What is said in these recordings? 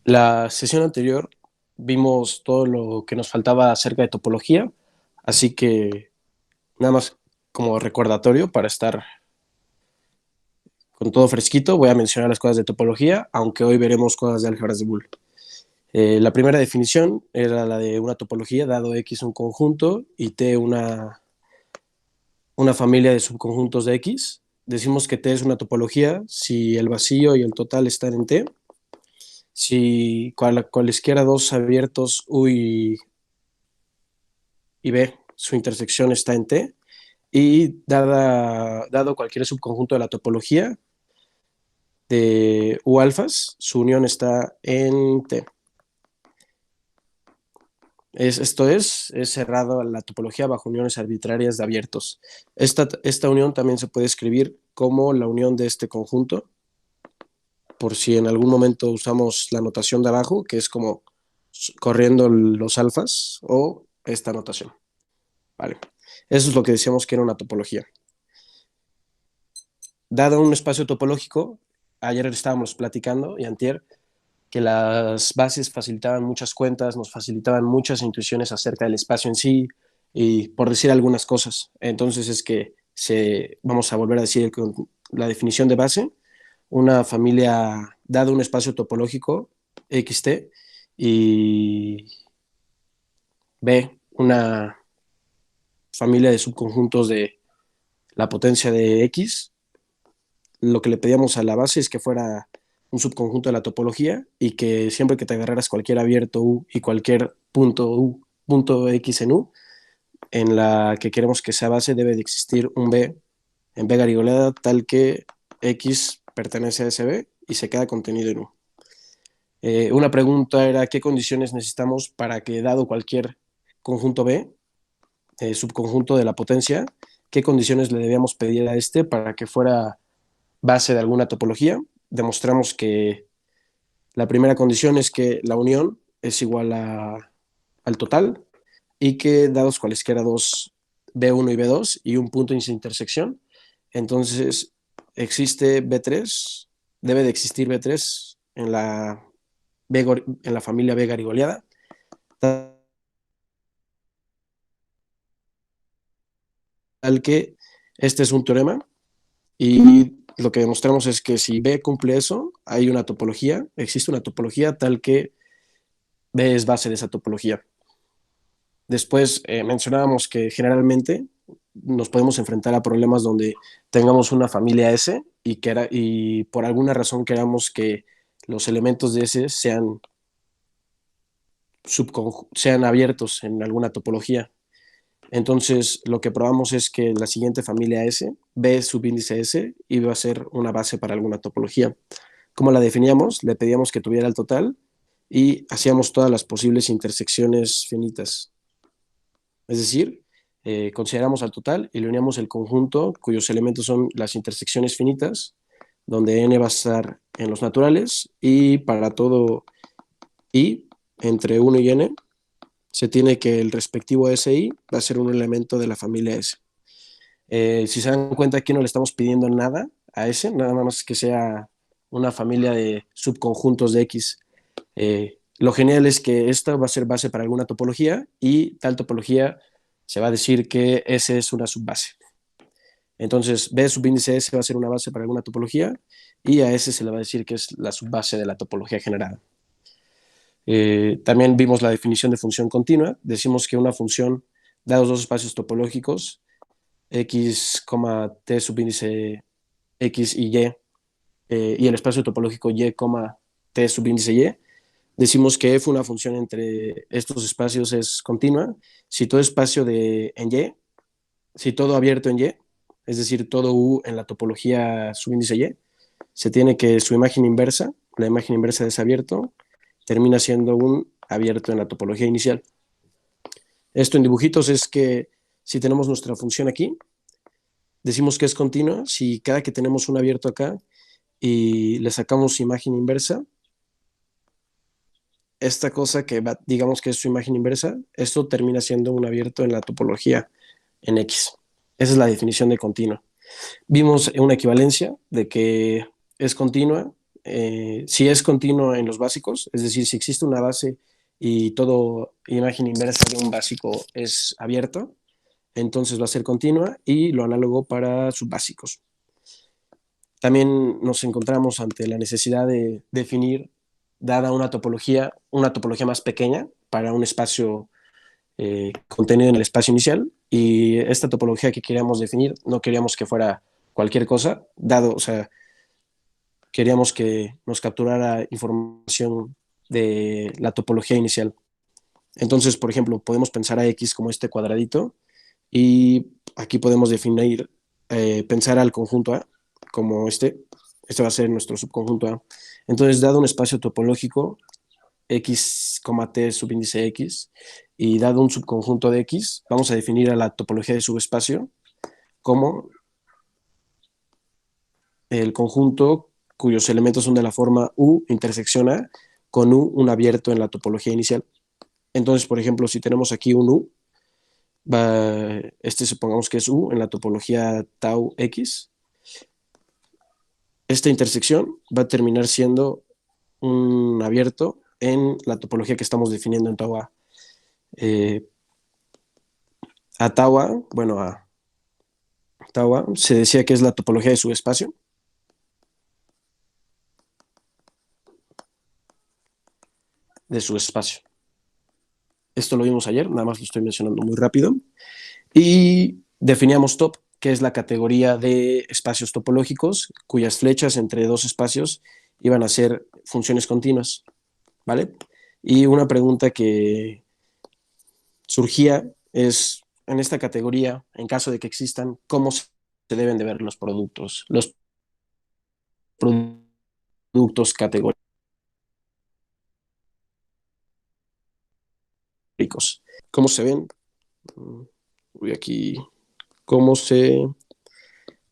La sesión anterior vimos todo lo que nos faltaba acerca de topología, así que nada más como recordatorio para estar con todo fresquito, voy a mencionar las cosas de topología, aunque hoy veremos cosas de álgebras de Boole. La primera definición era la de una topología, dado X un conjunto y T una familia de subconjuntos de X. Decimos que T es una topología si el vacío y el total están en T, si cualesquiera dos abiertos U y B, su intersección está en T, y dado cualquier subconjunto de la topología de U alfas, su unión está en T. Es cerrado a la topología bajo uniones arbitrarias de abiertos. Esta unión también se puede escribir como la unión de este conjunto, por si en algún momento usamos la notación de abajo, que es como corriendo los alfas, o esta notación. Vale. Eso es lo que decíamos que era una topología. Dado un espacio topológico, ayer estábamos platicando y antier, que las bases facilitaban muchas cuentas, nos facilitaban muchas intuiciones acerca del espacio en sí y por decir algunas cosas. Entonces es que vamos a volver a decir la definición de base, una familia, dado un espacio topológico XT y B, una familia de subconjuntos de la potencia de X. Lo que le pedíamos a la base es que fuera un subconjunto de la topología y que siempre que te agarraras cualquier abierto U y cualquier punto U, punto X en U, en la que queremos que sea base, debe de existir un B en B garigoleada tal que X pertenece a ese B y se queda contenido en U. Una pregunta era qué condiciones necesitamos para que, dado cualquier conjunto B, subconjunto de la potencia, qué condiciones le debíamos pedir a este para que fuera base de alguna topología. Demostramos que la primera condición es que la unión es igual al total y que dados cualesquiera dos B1 y B2 y un punto de intersección, entonces existe B3, debe de existir B3 en la familia B garigoleada, tal que este es un teorema y lo que demostramos es que si B cumple eso, hay una topología, existe una topología tal que B es base de esa topología. Después mencionábamos que generalmente nos podemos enfrentar a problemas donde tengamos una familia S y por alguna razón queramos que los elementos de S sean abiertos en alguna topología. Entonces, lo que probamos es que la siguiente familia S, B subíndice S, iba a ser una base para alguna topología. ¿Cómo la definíamos? Le pedíamos que tuviera el total y hacíamos todas las posibles intersecciones finitas. Es decir, consideramos al total y le uníamos el conjunto cuyos elementos son las intersecciones finitas, donde n va a estar en los naturales y para todo i entre 1 y n se tiene que el respectivo SI va a ser un elemento de la familia S. Si se dan cuenta, aquí no le estamos pidiendo nada a S, nada más que sea una familia de subconjuntos de X. Lo genial es que esta va a ser base para alguna topología y tal topología se va a decir que S es una subbase. Entonces, B subíndice S va a ser una base para alguna topología y a S se le va a decir que es la subbase de la topología generada. También vimos la definición de función continua. Decimos que una función, dados dos espacios topológicos, X, T subíndice X y el espacio topológico Y, T subíndice Y, decimos que f una función entre estos espacios es continua si todo espacio en Y, si todo abierto en Y, es decir, todo U en la topología subíndice Y, se tiene que su imagen inversa, la imagen inversa de ese abierto, termina siendo un abierto en la topología inicial. Esto en dibujitos es que si tenemos nuestra función aquí, decimos que es continua si cada que tenemos un abierto acá y le sacamos imagen inversa, esta cosa que digamos que es su imagen inversa, esto termina siendo un abierto en la topología en X. Esa es la definición de continua. Vimos una equivalencia de que es continua si es continuo en los básicos, es decir, si existe una base y todo imagen inversa de un básico es abierto, entonces va a ser continua, y lo análogo para subbásicos. También nos encontramos ante la necesidad de definir, dada una topología más pequeña para un espacio contenido en el espacio inicial, y esta topología que queríamos definir no queríamos que fuera cualquier cosa, dado, o sea, queríamos que nos capturara información de la topología inicial. Entonces, por ejemplo, podemos pensar a X como este cuadradito, y aquí podemos definir, pensar al conjunto A como este va a ser nuestro subconjunto A. Entonces, dado un espacio topológico X, T subíndice X, y dado un subconjunto de X, vamos a definir a la topología de subespacio como el conjunto cuyos elementos son de la forma U intersección A con U, un abierto en la topología inicial. Entonces, por ejemplo, si tenemos aquí un U, supongamos que es U en la topología tau X, esta intersección va a terminar siendo un abierto en la topología que estamos definiendo en tau A. A tau A, bueno, a tau A se decía que es la topología de subespacio. De subespacio. Esto lo vimos ayer, nada más lo estoy mencionando muy rápido. Y definíamos top, que es la categoría de espacios topológicos cuyas flechas entre dos espacios iban a ser funciones continuas, ¿vale? Y una pregunta que surgía es, en esta categoría, en caso de que existan, ¿cómo se deben de ver los productos? Los productos categóricos. ¿Cómo se ven? Voy aquí. ¿Cómo se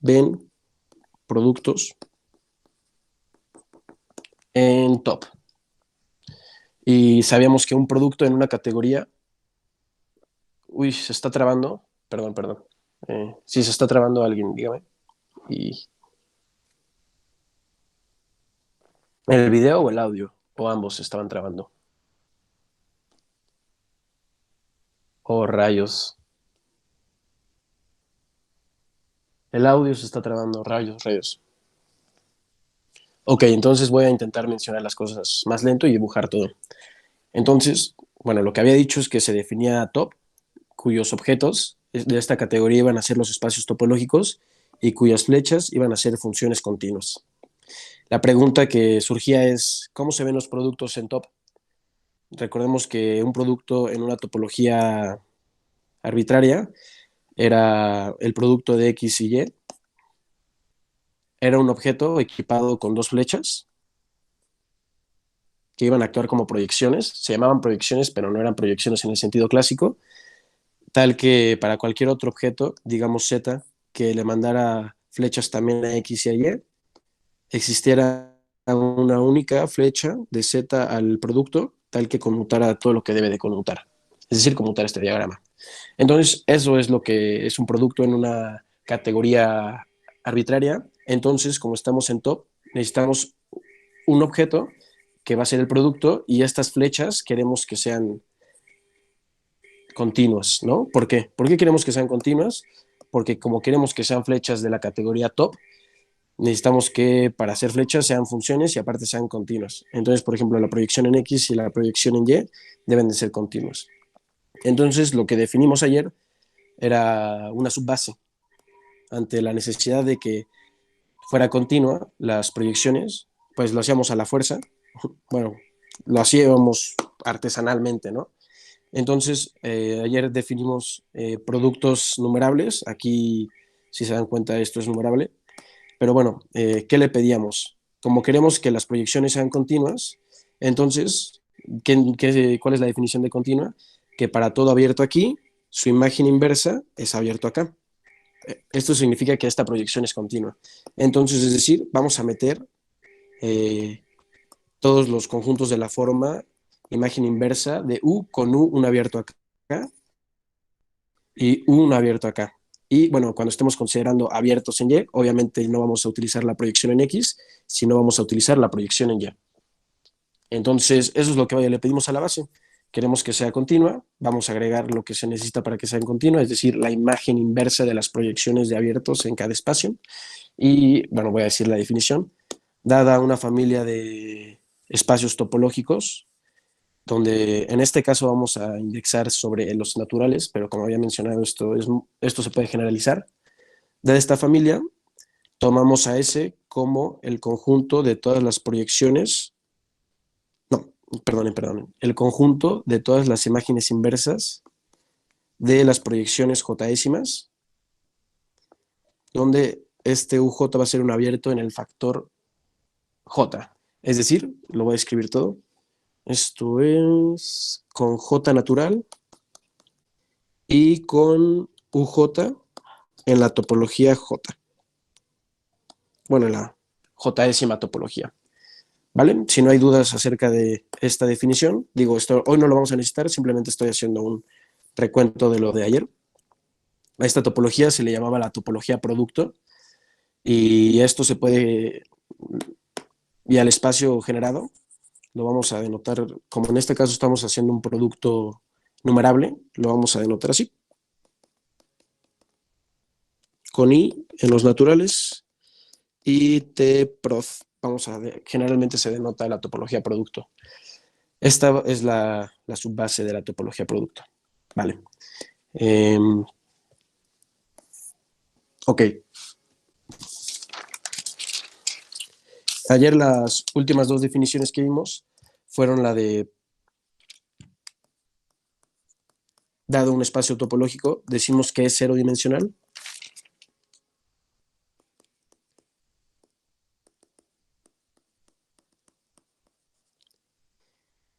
ven productos en top? Y sabíamos que un producto en una categoría, uy, se está trabando, perdón, perdón. Sí, se está trabando alguien, dígame. Y el video o el audio, o ambos se estaban trabando. Oh, rayos. El audio se está trabando, rayos, rayos. Ok, entonces voy a intentar mencionar las cosas más lento y dibujar todo. Entonces, bueno, lo que había dicho es que se definía top, cuyos objetos de esta categoría iban a ser los espacios topológicos y cuyas flechas iban a ser funciones continuas. La pregunta que surgía es, ¿cómo se ven los productos en top? Recordemos que un producto en una topología arbitraria era el producto de X y Y, era un objeto equipado con dos flechas que iban a actuar como proyecciones, se llamaban proyecciones, pero no eran proyecciones en el sentido clásico, tal que para cualquier otro objeto, digamos Z, que le mandara flechas también a X y a Y, existiera una única flecha de Z al producto, tal que conmutara todo lo que debe de conmutar, es decir, conmutar este diagrama. Entonces, eso es lo que es un producto en una categoría arbitraria. Entonces, como estamos en top, necesitamos un objeto que va a ser el producto, y estas flechas queremos que sean continuas, ¿no? ¿Por qué? ¿Por qué queremos que sean continuas? Porque como queremos que sean flechas de la categoría top, necesitamos que para hacer flechas sean funciones y aparte sean continuas. Entonces, por ejemplo, la proyección en X y la proyección en Y deben de ser continuas. Entonces, lo que definimos ayer era una subbase. Ante la necesidad de que fuera continua las proyecciones, pues lo hacíamos a la fuerza. Bueno, lo hacíamos artesanalmente, ¿no? Entonces, ayer definimos productos numerables. Aquí, si se dan cuenta, esto es numerable. Pero bueno, ¿qué le pedíamos? Como queremos que las proyecciones sean continuas, entonces, cuál es la definición de continua? Que para todo abierto aquí, su imagen inversa es abierto acá. Esto significa que esta proyección es continua. Entonces, es decir, vamos a meter eh, todos los conjuntos de la forma imagen inversa de U con U, un abierto acá, y un abierto acá. Y bueno, cuando estemos considerando abiertos en Y, obviamente no vamos a utilizar la proyección en X, si no vamos a utilizar la proyección en Y. Entonces, eso es lo que le pedimos a la base. Queremos que sea continua, vamos a agregar lo que se necesita para que sea continua, es decir, la imagen inversa de las proyecciones de abiertos en cada espacio. Y, bueno, voy a decir la definición. Dada una familia de espacios topológicos, donde en este caso vamos a indexar sobre los naturales, pero como había mencionado, esto se puede generalizar. De esta familia, tomamos a S como el conjunto de todas las proyecciones, no, perdonen, el conjunto de todas las imágenes inversas de las proyecciones jésímas, donde este UJ va a ser un abierto en el factor J. Es decir, lo voy a escribir todo. Esto es con J natural y con UJ en la topología J. Bueno, en la Jésima topología. ¿Vale? Si no hay dudas acerca de esta definición, digo, esto hoy no lo vamos a necesitar, simplemente estoy haciendo un recuento de lo de ayer. A esta topología se le llamaba la topología producto y esto se puede, y al espacio generado, lo vamos a denotar, como en este caso estamos haciendo un producto numerable, lo vamos a denotar así, con I en los naturales y T-prof. Generalmente se denota la topología producto. Esta es la subbase de la topología producto. Vale. Ok. Ayer las últimas dos definiciones que vimos fueron la de dado un espacio topológico, decimos que es cero dimensional.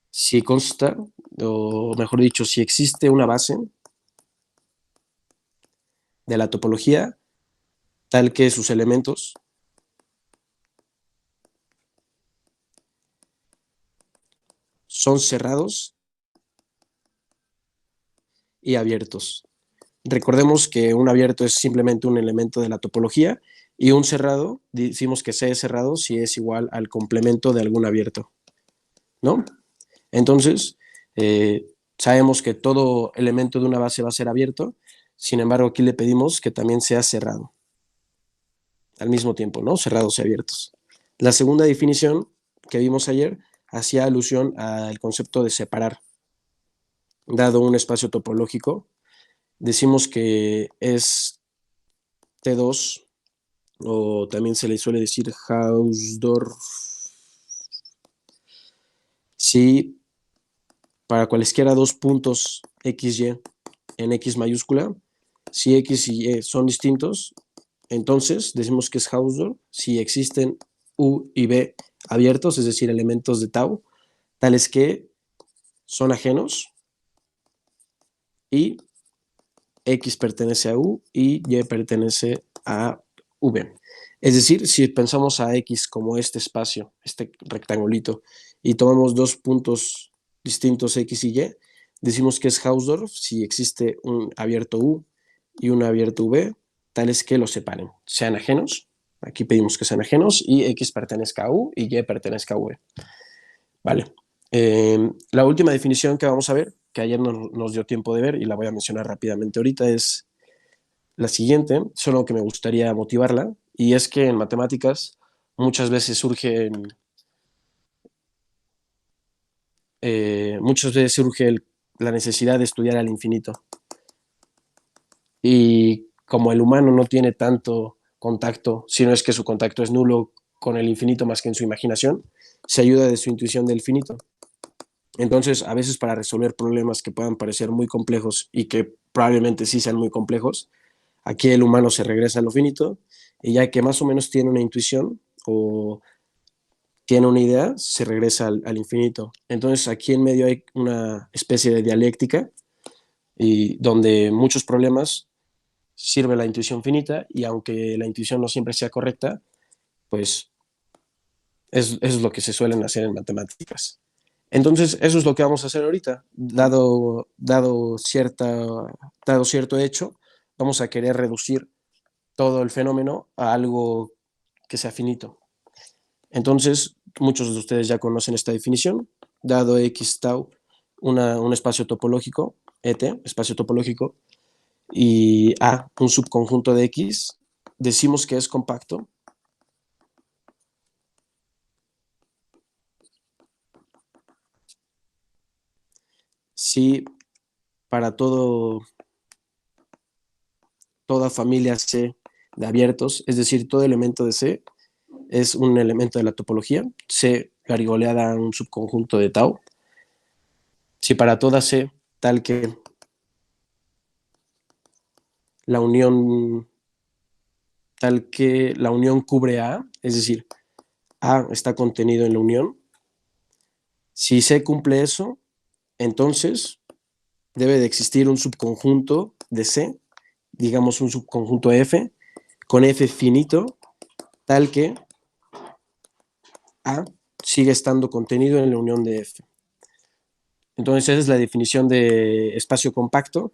Si consta, o mejor dicho, si existe una base de la topología tal que sus elementos son cerrados y abiertos. Recordemos que un abierto es simplemente un elemento de la topología y un cerrado, decimos que C es cerrado si es igual al complemento de algún abierto, ¿no? Entonces, sabemos que todo elemento de una base va a ser abierto, sin embargo, aquí le pedimos que también sea cerrado al mismo tiempo, ¿no? Cerrados y abiertos. La segunda definición que vimos ayer hacía alusión al concepto de separar. Dado un espacio topológico, decimos que es T2, o también se le suele decir Hausdorff, si para cualesquiera dos puntos XY en X mayúscula, si X y Y son distintos, entonces decimos que es Hausdorff si existen U y B abiertos, es decir, elementos de tau, tales que son ajenos y X pertenece a U y Y pertenece a V. Es decir, si pensamos a X como este espacio, este rectangulito, y tomamos dos puntos distintos X y Y, decimos que es Hausdorff si existe un abierto U y un abierto V, tales que los separen, sean ajenos. Aquí pedimos que sean ajenos y X pertenezca a U y Y pertenezca a V. Vale. La última definición que vamos a ver, que ayer nos dio tiempo de ver y la voy a mencionar rápidamente ahorita, es la siguiente, solo que me gustaría motivarla, y es que en matemáticas muchas veces surge la necesidad de estudiar al infinito. Y como el humano no tiene tanto contacto, si no es que su contacto es nulo con el infinito más que en su imaginación, se ayuda de su intuición del finito. Entonces, a veces para resolver problemas que puedan parecer muy complejos y que probablemente sí sean muy complejos, aquí el humano se regresa a lo finito y ya que más o menos tiene una intuición o tiene una idea, se regresa al infinito. Entonces aquí en medio hay una especie de dialéctica y donde muchos problemas sirve la intuición finita y aunque la intuición no siempre sea correcta, pues es lo que se suelen hacer en matemáticas. Entonces, eso es lo que vamos a hacer ahorita. Dado cierto hecho, vamos a querer reducir todo el fenómeno a algo que sea finito. Entonces, muchos de ustedes ya conocen esta definición. Dado X tau un espacio topológico, ET, espacio topológico, y A, un subconjunto de X, decimos que es compacto si para toda familia C de abiertos, es decir, todo elemento de C es un elemento de la topología, C garigoleada a un subconjunto de tau. Si para toda C, tal que la unión cubre a, es decir, A está contenido en la unión. Si C cumple eso, entonces debe de existir un subconjunto de C, digamos un subconjunto F, con F finito, tal que A sigue estando contenido en la unión de F. Entonces esa es la definición de espacio compacto.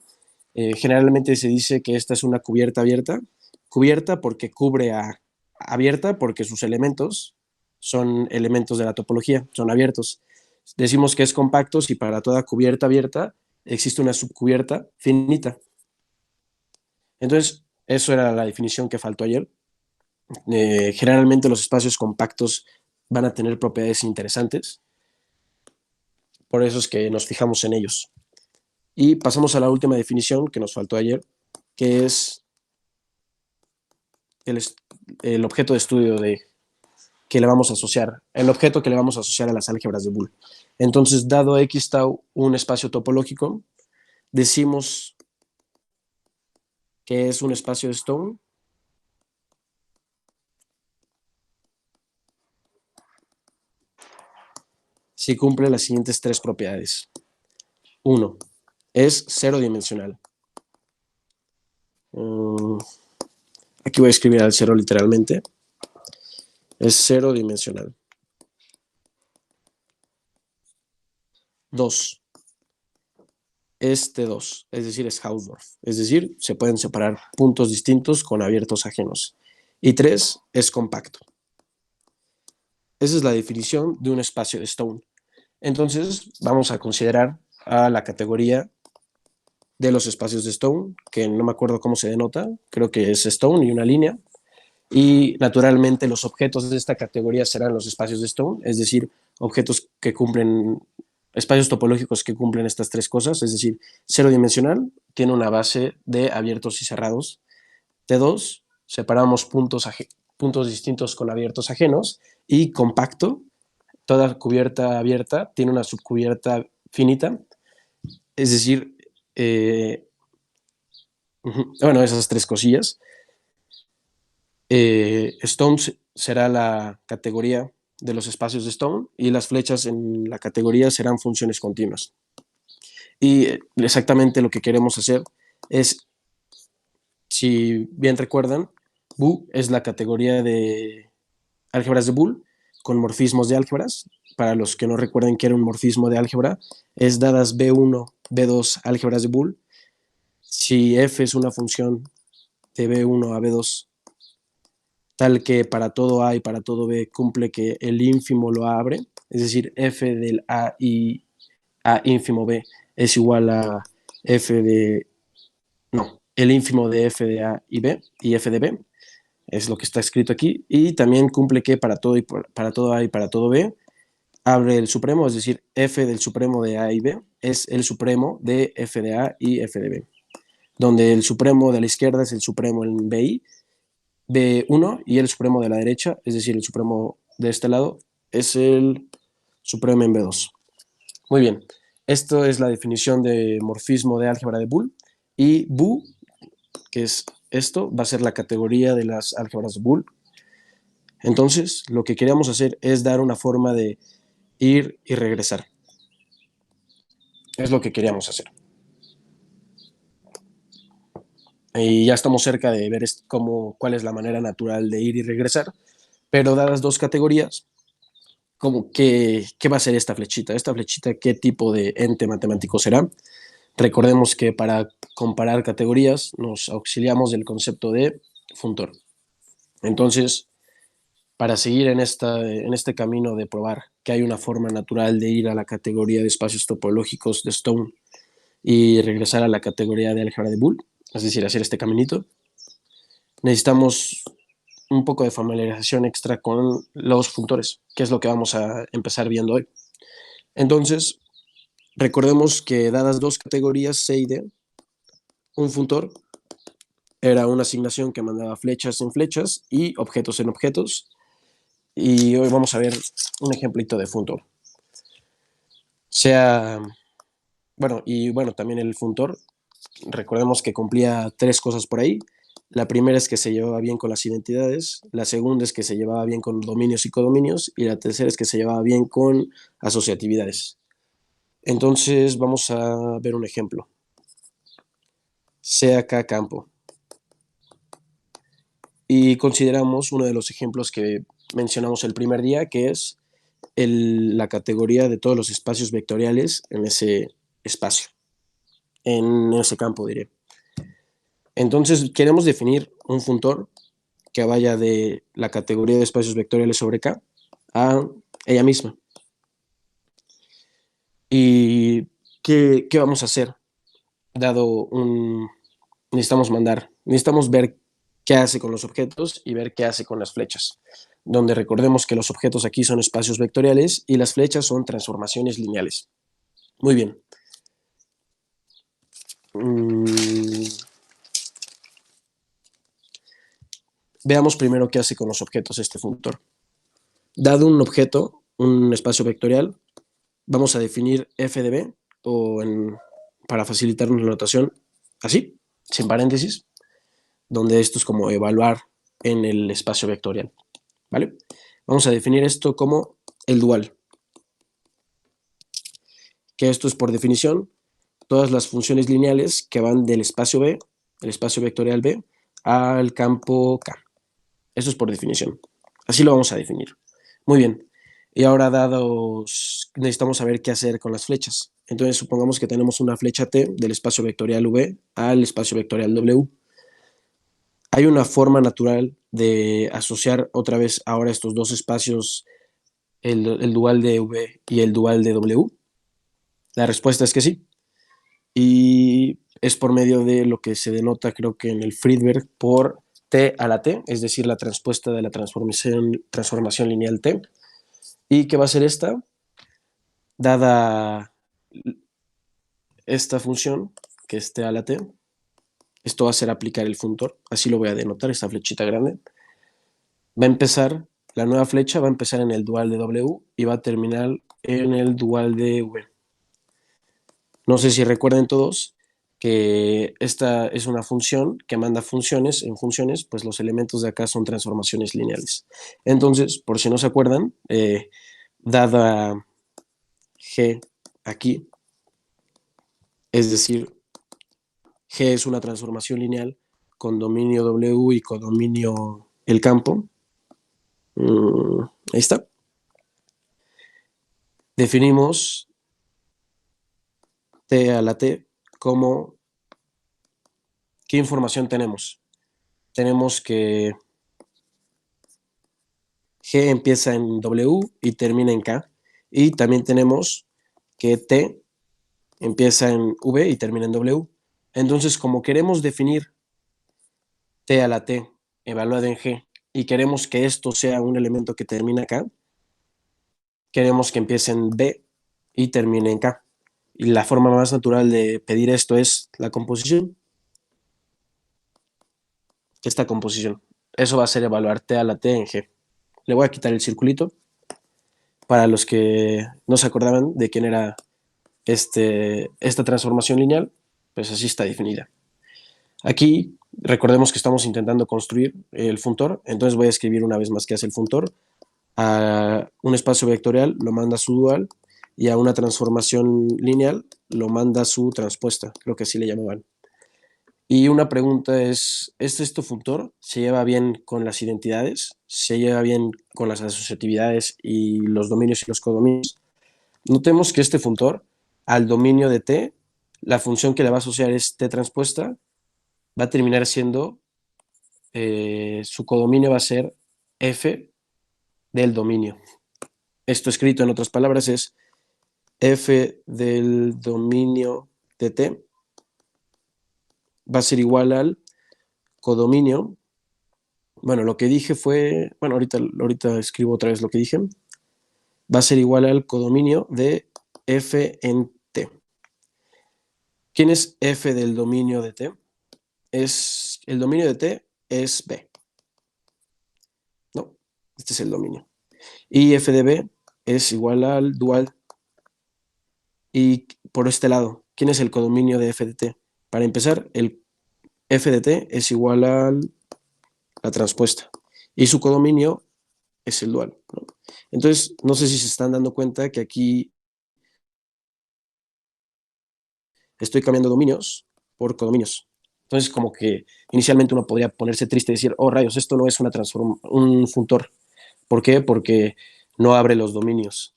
Generalmente se dice que esta es una cubierta abierta. Cubierta porque cubre a abierta porque sus elementos son elementos de la topología, son abiertos. Decimos que es compacto si para toda cubierta abierta existe una subcubierta finita. Entonces, eso era la definición que faltó ayer. Generalmente los espacios compactos van a tener propiedades interesantes. Por eso es que nos fijamos en ellos. Y pasamos a la última definición que nos faltó ayer, que es el objeto de estudio que le vamos a asociar, el objeto que le vamos a asociar a las álgebras de Boole. Entonces, dado X tau un espacio topológico, decimos que es un espacio de Stone si cumple las siguientes tres propiedades. 1. Es cero dimensional. Aquí voy a escribir al cero literalmente. Es cero dimensional. 2. Es T2, es decir, es Hausdorff. Es decir, se pueden separar puntos distintos con abiertos ajenos. Y 3. Es compacto. Esa es la definición de un espacio de Stone. Entonces, vamos a considerar a la categoría de los espacios de Stone, que no me acuerdo cómo se denota, creo que es Stone y una línea. Y naturalmente los objetos de esta categoría serán los espacios de Stone, es decir, objetos que cumplen, espacios topológicos que cumplen estas tres cosas, es decir, cero dimensional, tiene una base de abiertos y cerrados. T2, separamos puntos distintos con abiertos ajenos. Y compacto, toda cubierta abierta tiene una subcubierta finita, es decir, bueno, esas tres cosillas. Stone será la categoría de los espacios de Stone y las flechas en la categoría serán funciones continuas. Y exactamente lo que queremos hacer es, si bien recuerdan, Bu es la categoría de álgebras de Boole con morfismos de álgebras. Para los que no recuerden qué era un morfismo de álgebra, es dadas B1, B2 álgebras de Boole. Si f es una función de B1 a B2 tal que para todo A y para todo B cumple que el ínfimo lo abre, es decir, f del A y A ínfimo B es igual a f de, no, el ínfimo de f de A y B y f de B, es lo que está escrito aquí, y también cumple que para todo A y para todo B abre el supremo, es decir, f del supremo de A y B es el supremo de f de A y f de B, donde el supremo de la izquierda es el supremo en BI, B1 y el supremo de la derecha, es decir, el supremo de este lado, es el supremo en B2. Muy bien, esto es la definición de morfismo de álgebra de Boole y Bu, que es esto, va a ser la categoría de las álgebras de Boole. Entonces, lo que queríamos hacer es dar una forma de ir y regresar. Es lo que queríamos hacer. Y ya estamos cerca de ver cuál es la manera natural de ir y regresar, pero dadas dos categorías, ¿qué va a ser esta flechita? Esta flechita, ¿qué tipo de ente matemático será? Recordemos que para comparar categorías nos auxiliamos del concepto de funtor. Entonces, para seguir en este camino de probar que hay una forma natural de ir a la categoría de espacios topológicos de Stone y regresar a la categoría de álgebra de Boole, es decir, hacer este caminito, necesitamos un poco de familiarización extra con los funtores, que es lo que vamos a empezar viendo hoy. Entonces, recordemos que dadas dos categorías C y D, un funtor era una asignación que mandaba flechas en flechas y objetos en objetos. Y hoy vamos a ver un ejemplito de funtor. También el funtor, recordemos que cumplía tres cosas por ahí. La primera es que se llevaba bien con las identidades, la segunda es que se llevaba bien con dominios y codominios, y la tercera es que se llevaba bien con asociatividades. Entonces vamos a ver un ejemplo. Sea acá campo. Y consideramos uno de los ejemplos que mencionamos el primer día, que es la categoría de todos los espacios vectoriales en ese espacio, en ese campo, diré. Entonces, queremos definir un funtor que vaya de la categoría de espacios vectoriales sobre K a ella misma. ¿Y qué vamos a hacer? Necesitamos ver qué hace con los objetos y ver qué hace con las flechas, donde recordemos que los objetos aquí son espacios vectoriales y las flechas son transformaciones lineales. Muy bien. Veamos primero qué hace con los objetos este funtor. Dado un objeto, un espacio vectorial, vamos a definir f de b, para facilitarnos la notación, así, sin paréntesis, donde esto es como evaluar en el espacio vectorial, ¿vale? Vamos a definir esto como el dual, que esto es por definición todas las funciones lineales que van del espacio B, el espacio vectorial B, al campo K. Eso es por definición. Así lo vamos a definir. Muy bien. Y ahora necesitamos saber qué hacer con las flechas. Entonces supongamos que tenemos una flecha T del espacio vectorial V al espacio vectorial W. ¿Hay una forma natural de asociar otra vez ahora estos dos espacios, el dual de V y el dual de W? La respuesta es que sí. Y es por medio de lo que se denota, creo que en el Friedberg, por T a la T, es decir, la transpuesta de la transformación lineal T. ¿Y qué va a ser esta? Dada esta función, que es T a la T, esto va a ser aplicar el funtor, así lo voy a denotar, esta flechita grande. La nueva flecha va a empezar en el dual de W y va a terminar en el dual de V. No sé si recuerden todos que esta es una función que manda funciones. En funciones, pues los elementos de acá son transformaciones lineales. Entonces, por si no se acuerdan, dada G aquí, es decir, G es una transformación lineal con dominio W y codominio el campo. Ahí está. Definimos T a la T como ¿qué información tenemos? Tenemos que G empieza en W y termina en K. Y también tenemos que T empieza en V y termina en W. Entonces, como queremos definir T a la T evaluada en G y queremos que esto sea un elemento que termina acá, queremos que empiece en B y termine en K. Y la forma más natural de pedir esto es la composición. Esta composición. Eso va a ser evaluar T a la T en G. Le voy a quitar el circulito para los que no se acordaban de quién era esta transformación lineal, pues así está definida. Aquí recordemos que estamos intentando construir el funtor, entonces voy a escribir una vez más qué hace el funtor. A un espacio vectorial lo manda su dual y a una transformación lineal lo manda su transpuesta, creo que así le llamaban. Y una pregunta es ¿este funtor se lleva bien con las identidades? ¿Se lleva bien con las asociatividades y los dominios y los codominios? Notemos que este funtor, al dominio de T, la función que le va a asociar es T transpuesta, va a terminar siendo, su codominio va a ser F del dominio. Esto escrito en otras palabras es f del dominio de T va a ser igual al codominio. Bueno, lo que dije fue, bueno, ahorita escribo otra vez lo que dije. Va a ser igual al codominio de f en T. ¿Quién es f del dominio de T? El dominio de T es B. No, este es el dominio. Y f de B es igual al dual. Y por este lado, ¿quién es el codominio de f de T? Para empezar, el f de T es igual a la transpuesta. Y su codominio es el dual, ¿no? Entonces, no sé si se están dando cuenta que aquí estoy cambiando dominios por codominios. Entonces, como que inicialmente uno podría ponerse triste y decir, oh rayos, esto no es un funtor. ¿Por qué? Porque no abre los dominios.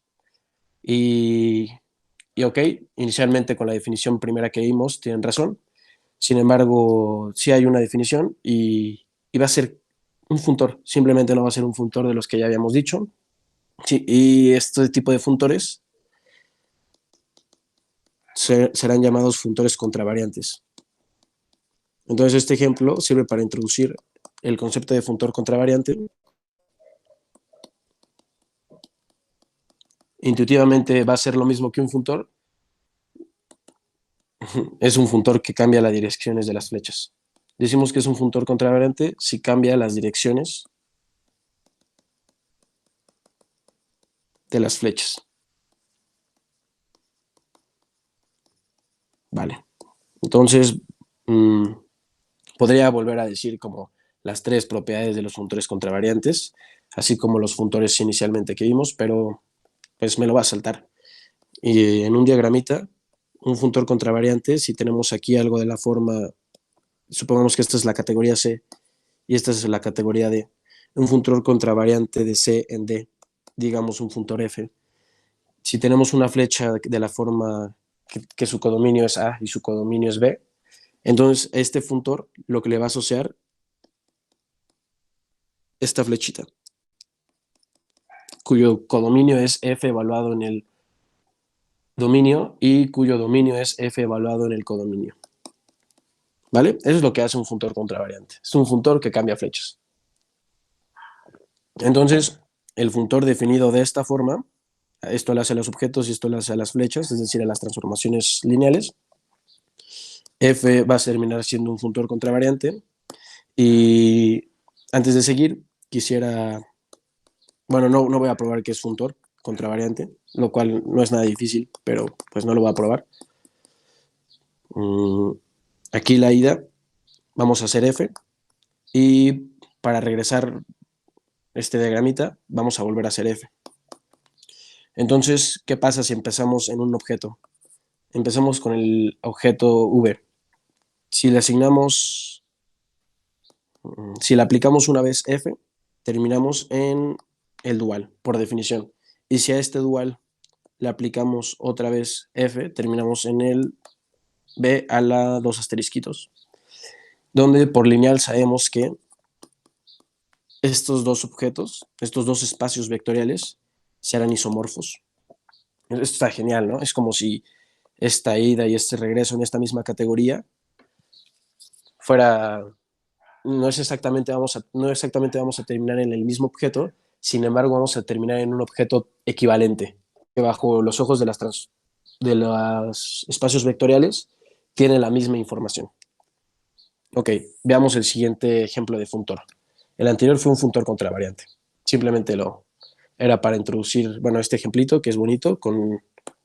Y, y ok, inicialmente con la definición primera que vimos, tienen razón. Sin embargo, sí hay una definición y va a ser un funtor. Simplemente no va a ser un funtor de los que ya habíamos dicho. Sí, y este tipo de funtores serán llamados funtores contravariantes. Entonces, este ejemplo sirve para introducir el concepto de funtor contravariante. Intuitivamente va a ser lo mismo que un funtor. Es un funtor que cambia las direcciones de las flechas. Decimos que es un funtor contravariante si cambia las direcciones de las flechas. Vale. Entonces, podría volver a decir como las tres propiedades de los funtores contravariantes, así como los funtores inicialmente que vimos, pero pues me lo va a saltar. Y en un diagramita, un funtor contravariante, si tenemos aquí algo de la forma, supongamos que esta es la categoría C y esta es la categoría D, un funtor contravariante de C en D, digamos un funtor F. Si tenemos una flecha de la forma que su codominio es A y su codominio es B, entonces este funtor lo que le va a asociar esta flechita, cuyo codominio es F evaluado en el dominio y cuyo dominio es F evaluado en el codominio. ¿Vale? Eso es lo que hace un funtor contravariante. Es un funtor que cambia flechas. Entonces, el funtor definido de esta forma, esto le hace a los objetos y esto le hace a las flechas, es decir, a las transformaciones lineales. F va a terminar siendo un funtor contravariante. Y antes de seguir, quisiera, bueno, no voy a probar que es funtor contravariante, lo cual no es nada difícil, pero pues no lo voy a probar. Aquí la ida, vamos a hacer F. Y para regresar este diagramita, vamos a volver a hacer F. Entonces, ¿qué pasa si empezamos en un objeto? Empezamos con el objeto V. Si le asignamos, si le aplicamos una vez F, terminamos en el dual, por definición. Y si a este dual le aplicamos otra vez F, terminamos en el B a la dos asterisquitos, donde por lineal sabemos que estos dos objetos, estos dos espacios vectoriales, serán isomorfos. Esto está genial, ¿no? Es como si esta ida y este regreso en esta misma categoría fuera, no exactamente vamos a terminar en el mismo objeto, sin embargo vamos a terminar en un objeto equivalente, que bajo los ojos de los espacios vectoriales tiene la misma información. Ok, veamos el siguiente ejemplo de funtor. El anterior fue un funtor contravariante. Simplemente era para introducir, bueno, este ejemplito que es bonito, con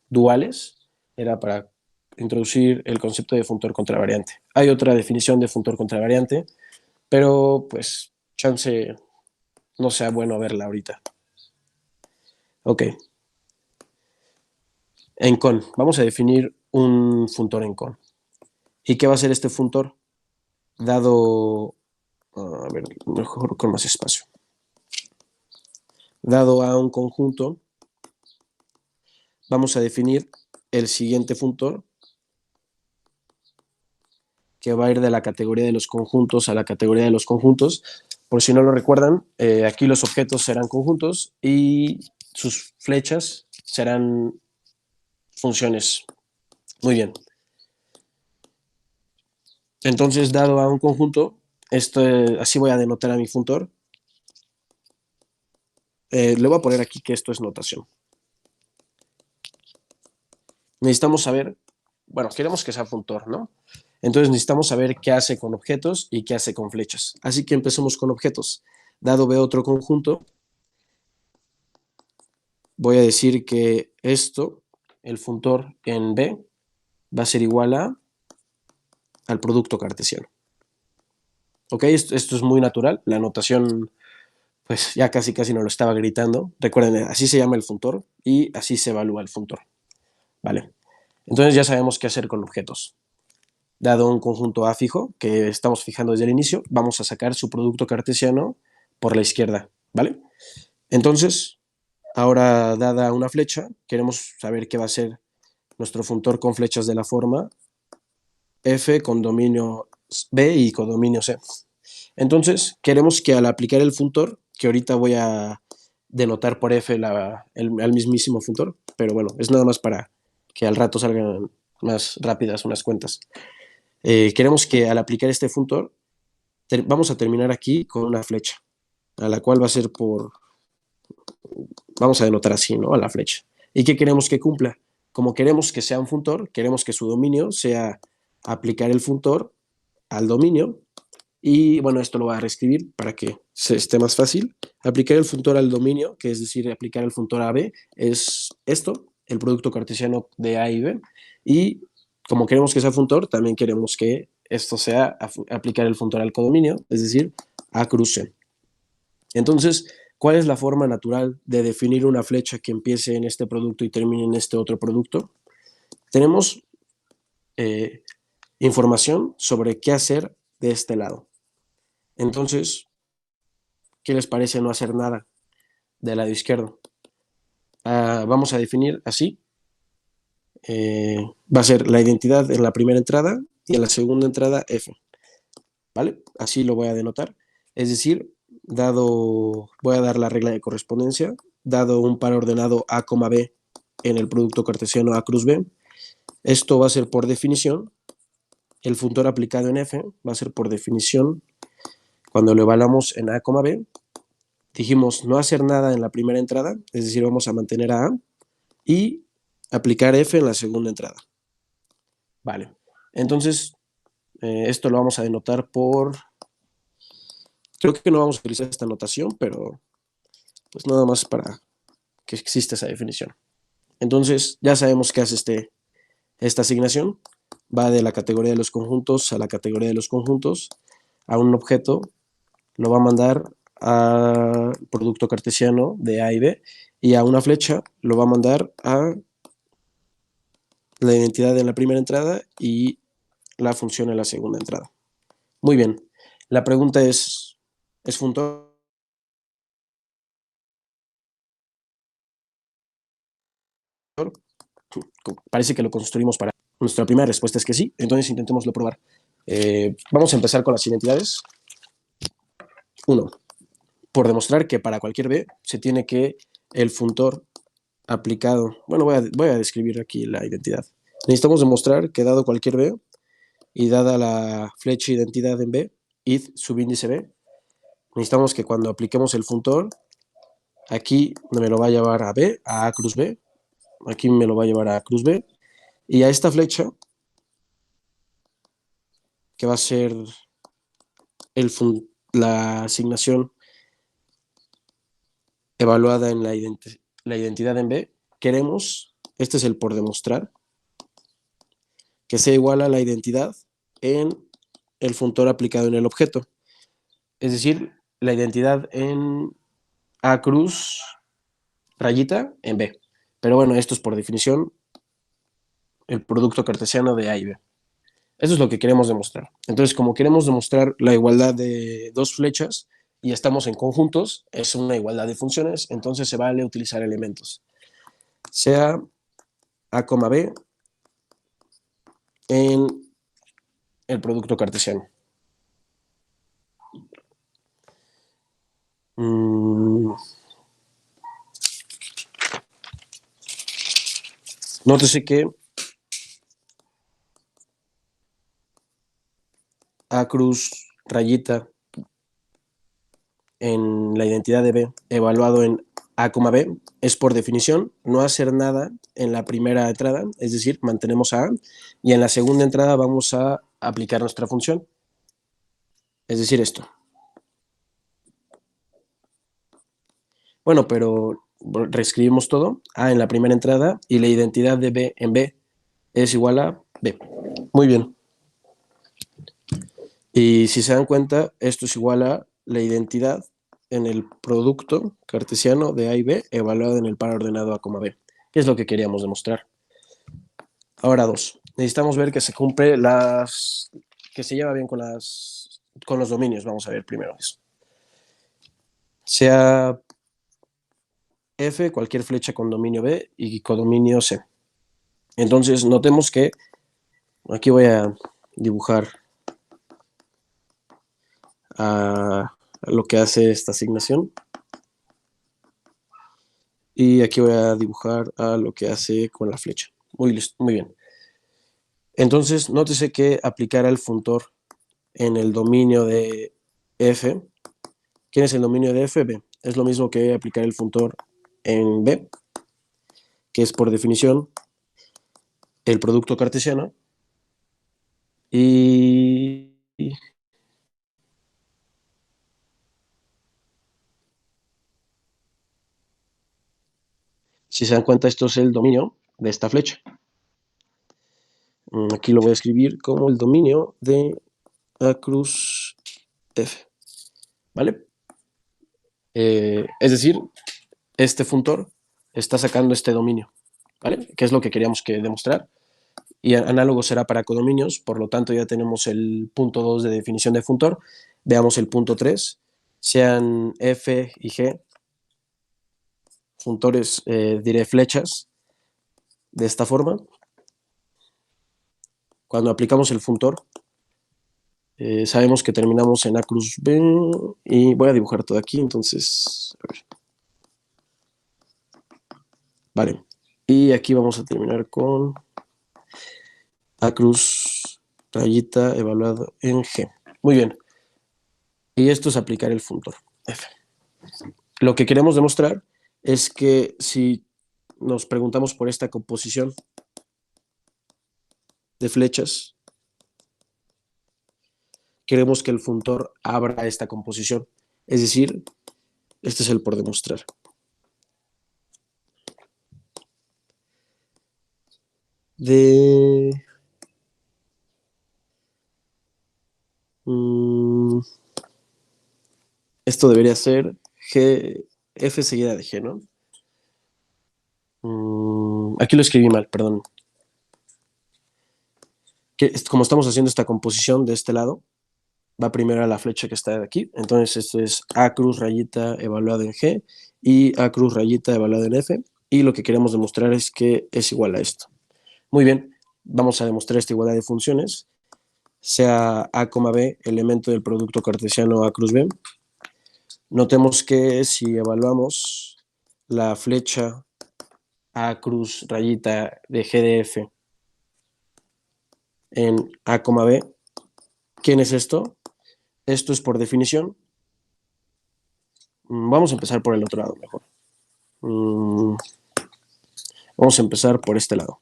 duales, era para introducir el concepto de funtor contravariante. Hay otra definición de funtor contravariante, pero pues chance no sea bueno verla ahorita. Ok. En con, vamos a definir un funtor en con. ¿Y qué va a ser este funtor? Dado, a ver, mejor con más espacio. Dado a un conjunto, vamos a definir el siguiente funtor, que va a ir de la categoría de los conjuntos a la categoría de los conjuntos, Por si no lo recuerdan, aquí los objetos serán conjuntos y sus flechas serán funciones. Muy bien. Entonces, dado a un conjunto, así voy a denotar a mi funtor. Le voy a poner aquí que esto es notación. Necesitamos saber, bueno, queremos que sea funtor, ¿no? Entonces necesitamos saber qué hace con objetos y qué hace con flechas. Así que empecemos con objetos. Dado B otro conjunto, voy a decir que esto, el funtor en B, va a ser igual al producto cartesiano. ¿Ok? Esto es muy natural. La notación, pues ya casi nos lo estaba gritando. Recuerden, así se llama el funtor y así se evalúa el funtor. ¿Vale? Entonces ya sabemos qué hacer con objetos. Dado un conjunto A fijo, que estamos fijando desde el inicio, vamos a sacar su producto cartesiano por la izquierda, ¿vale? Entonces, ahora dada una flecha, queremos saber qué va a ser nuestro funtor con flechas de la forma F con dominio B y con dominio C. Entonces, queremos que al aplicar el funtor, que ahorita voy a denotar por F al mismísimo funtor, pero bueno, es nada más para que al rato salgan más rápidas unas cuentas. Queremos que al aplicar este funtor, vamos a terminar aquí con una flecha, a la cual va a ser vamos a denotar así, ¿no? A la flecha. ¿Y qué queremos que cumpla? Como queremos que sea un funtor, queremos que su dominio sea aplicar el funtor al dominio. Y bueno, esto lo voy a reescribir para que se esté más fácil. Aplicar el funtor al dominio, que es decir, aplicar el funtor a B, es esto, el producto cartesiano de A y B. Y como queremos que sea funtor, también queremos que esto sea aplicar el funtor al codominio, es decir, A cruz C. Entonces, ¿cuál es la forma natural de definir una flecha que empiece en este producto y termine en este otro producto? Tenemos información sobre qué hacer de este lado. Entonces, ¿qué les parece no hacer nada del lado izquierdo? Vamos a definir así. Va a ser la identidad en la primera entrada y en la segunda entrada F. ¿Vale? Así lo voy a denotar. Es decir, voy a dar la regla de correspondencia, dado un par ordenado A, B en el producto cartesiano A cruz B, esto va a ser por definición, el funtor aplicado en F va a ser por definición, cuando lo evaluamos en A, B, dijimos no hacer nada en la primera entrada, es decir, vamos a mantener a A y aplicar F en la segunda entrada. Vale, entonces esto lo vamos a denotar por... Creo que no vamos a utilizar esta notación, pero pues nada más para que exista esa definición. Entonces ya sabemos qué hace esta asignación. Va de la categoría de los conjuntos a la categoría de los conjuntos. A un objeto lo va a mandar al producto cartesiano de A y B, y a una flecha lo va a mandar a la identidad en la primera entrada y la función en la segunda entrada. Muy bien. La pregunta ¿es funtor? Parece que lo construimos para... Nuestra primera respuesta es que sí, entonces intentémoslo probar. Vamos a empezar con las identidades. 1. Por demostrar que para cualquier B se tiene que el funtor aplicado... Bueno, voy a describir aquí la identidad. Necesitamos demostrar que dado cualquier B y dada la flecha identidad en B, id subíndice B, necesitamos que cuando apliquemos el funtor, aquí me lo va a llevar a B, a A cruz B, aquí me lo va a llevar a A cruz B, y a esta flecha, que va a ser la asignación evaluada en la identidad en B, queremos, este es el por demostrar, que sea igual a la identidad en el funtor aplicado en el objeto. Es decir, la identidad en A cruz rayita en B. Pero bueno, esto es por definición el producto cartesiano de A y B. Eso es lo que queremos demostrar. Entonces, como queremos demostrar la igualdad de dos flechas y estamos en conjuntos, es una igualdad de funciones, entonces se vale utilizar elementos. Sea A, B en el producto cartesiano. Mm, nótese que A cruz rayita en la identidad de B evaluado en A, B es por definición no hacer nada en la primera entrada, es decir, mantenemos a A, y en la segunda entrada vamos a aplicar nuestra función, es decir, esto. Bueno, pero reescribimos todo, A en la primera entrada y la identidad de B en B es igual a B. Muy bien. Y si se dan cuenta, esto es igual a la identidad en el producto cartesiano de A y B evaluado en el par ordenado A, B, que es lo que queríamos demostrar. Ahora dos. Necesitamos ver que se cumple que se lleva bien con los dominios. Vamos a ver primero eso. Sea F cualquier flecha con dominio B y codominio C. Entonces notemos que aquí voy a dibujar a lo que hace esta asignación. Y aquí voy a dibujar a lo que hace con la flecha. Muy bien. Entonces, nótese que aplicar el funtor en el dominio de F. ¿Quién es el dominio de F? B. Es lo mismo que aplicar el funtor en B, que es por definición el producto cartesiano. Y si se dan cuenta, esto es el dominio de esta flecha. Aquí lo voy a escribir como el dominio de A cruz F. ¿Vale? Es decir, este funtor está sacando este dominio, ¿vale? Que es lo que queríamos demostrar. Y análogo será para codominios, por lo tanto ya tenemos el punto 2 de definición de funtor. Veamos el punto 3. Sean F y G funtores, diré flechas, de esta forma. Cuando aplicamos el funtor, sabemos que terminamos en A cruz B, y voy a dibujar todo aquí, entonces, a ver. Vale, y aquí vamos a terminar con A cruz rayita evaluado en G. Muy bien, y esto es aplicar el funtor F. Lo que queremos demostrar es que si nos preguntamos por esta composición de flechas, queremos que el funtor abra esta composición. Es decir, este es el por demostrar. Esto debería ser G, F seguida de G, ¿no? Aquí lo escribí mal, perdón. Como estamos haciendo esta composición de este lado, va primero a la flecha que está de aquí. Entonces esto es A cruz rayita evaluado en G y A cruz rayita evaluado en F. Y lo que queremos demostrar es que es igual a esto. Muy bien, vamos a demostrar esta igualdad de funciones. Sea A, B elemento del producto cartesiano A cruz B. Notemos que si evaluamos la flecha A cruz rayita de G de F en A, B, ¿quién es esto? Esto es por definición. Vamos a empezar por el otro lado mejor. Vamos a empezar por este lado.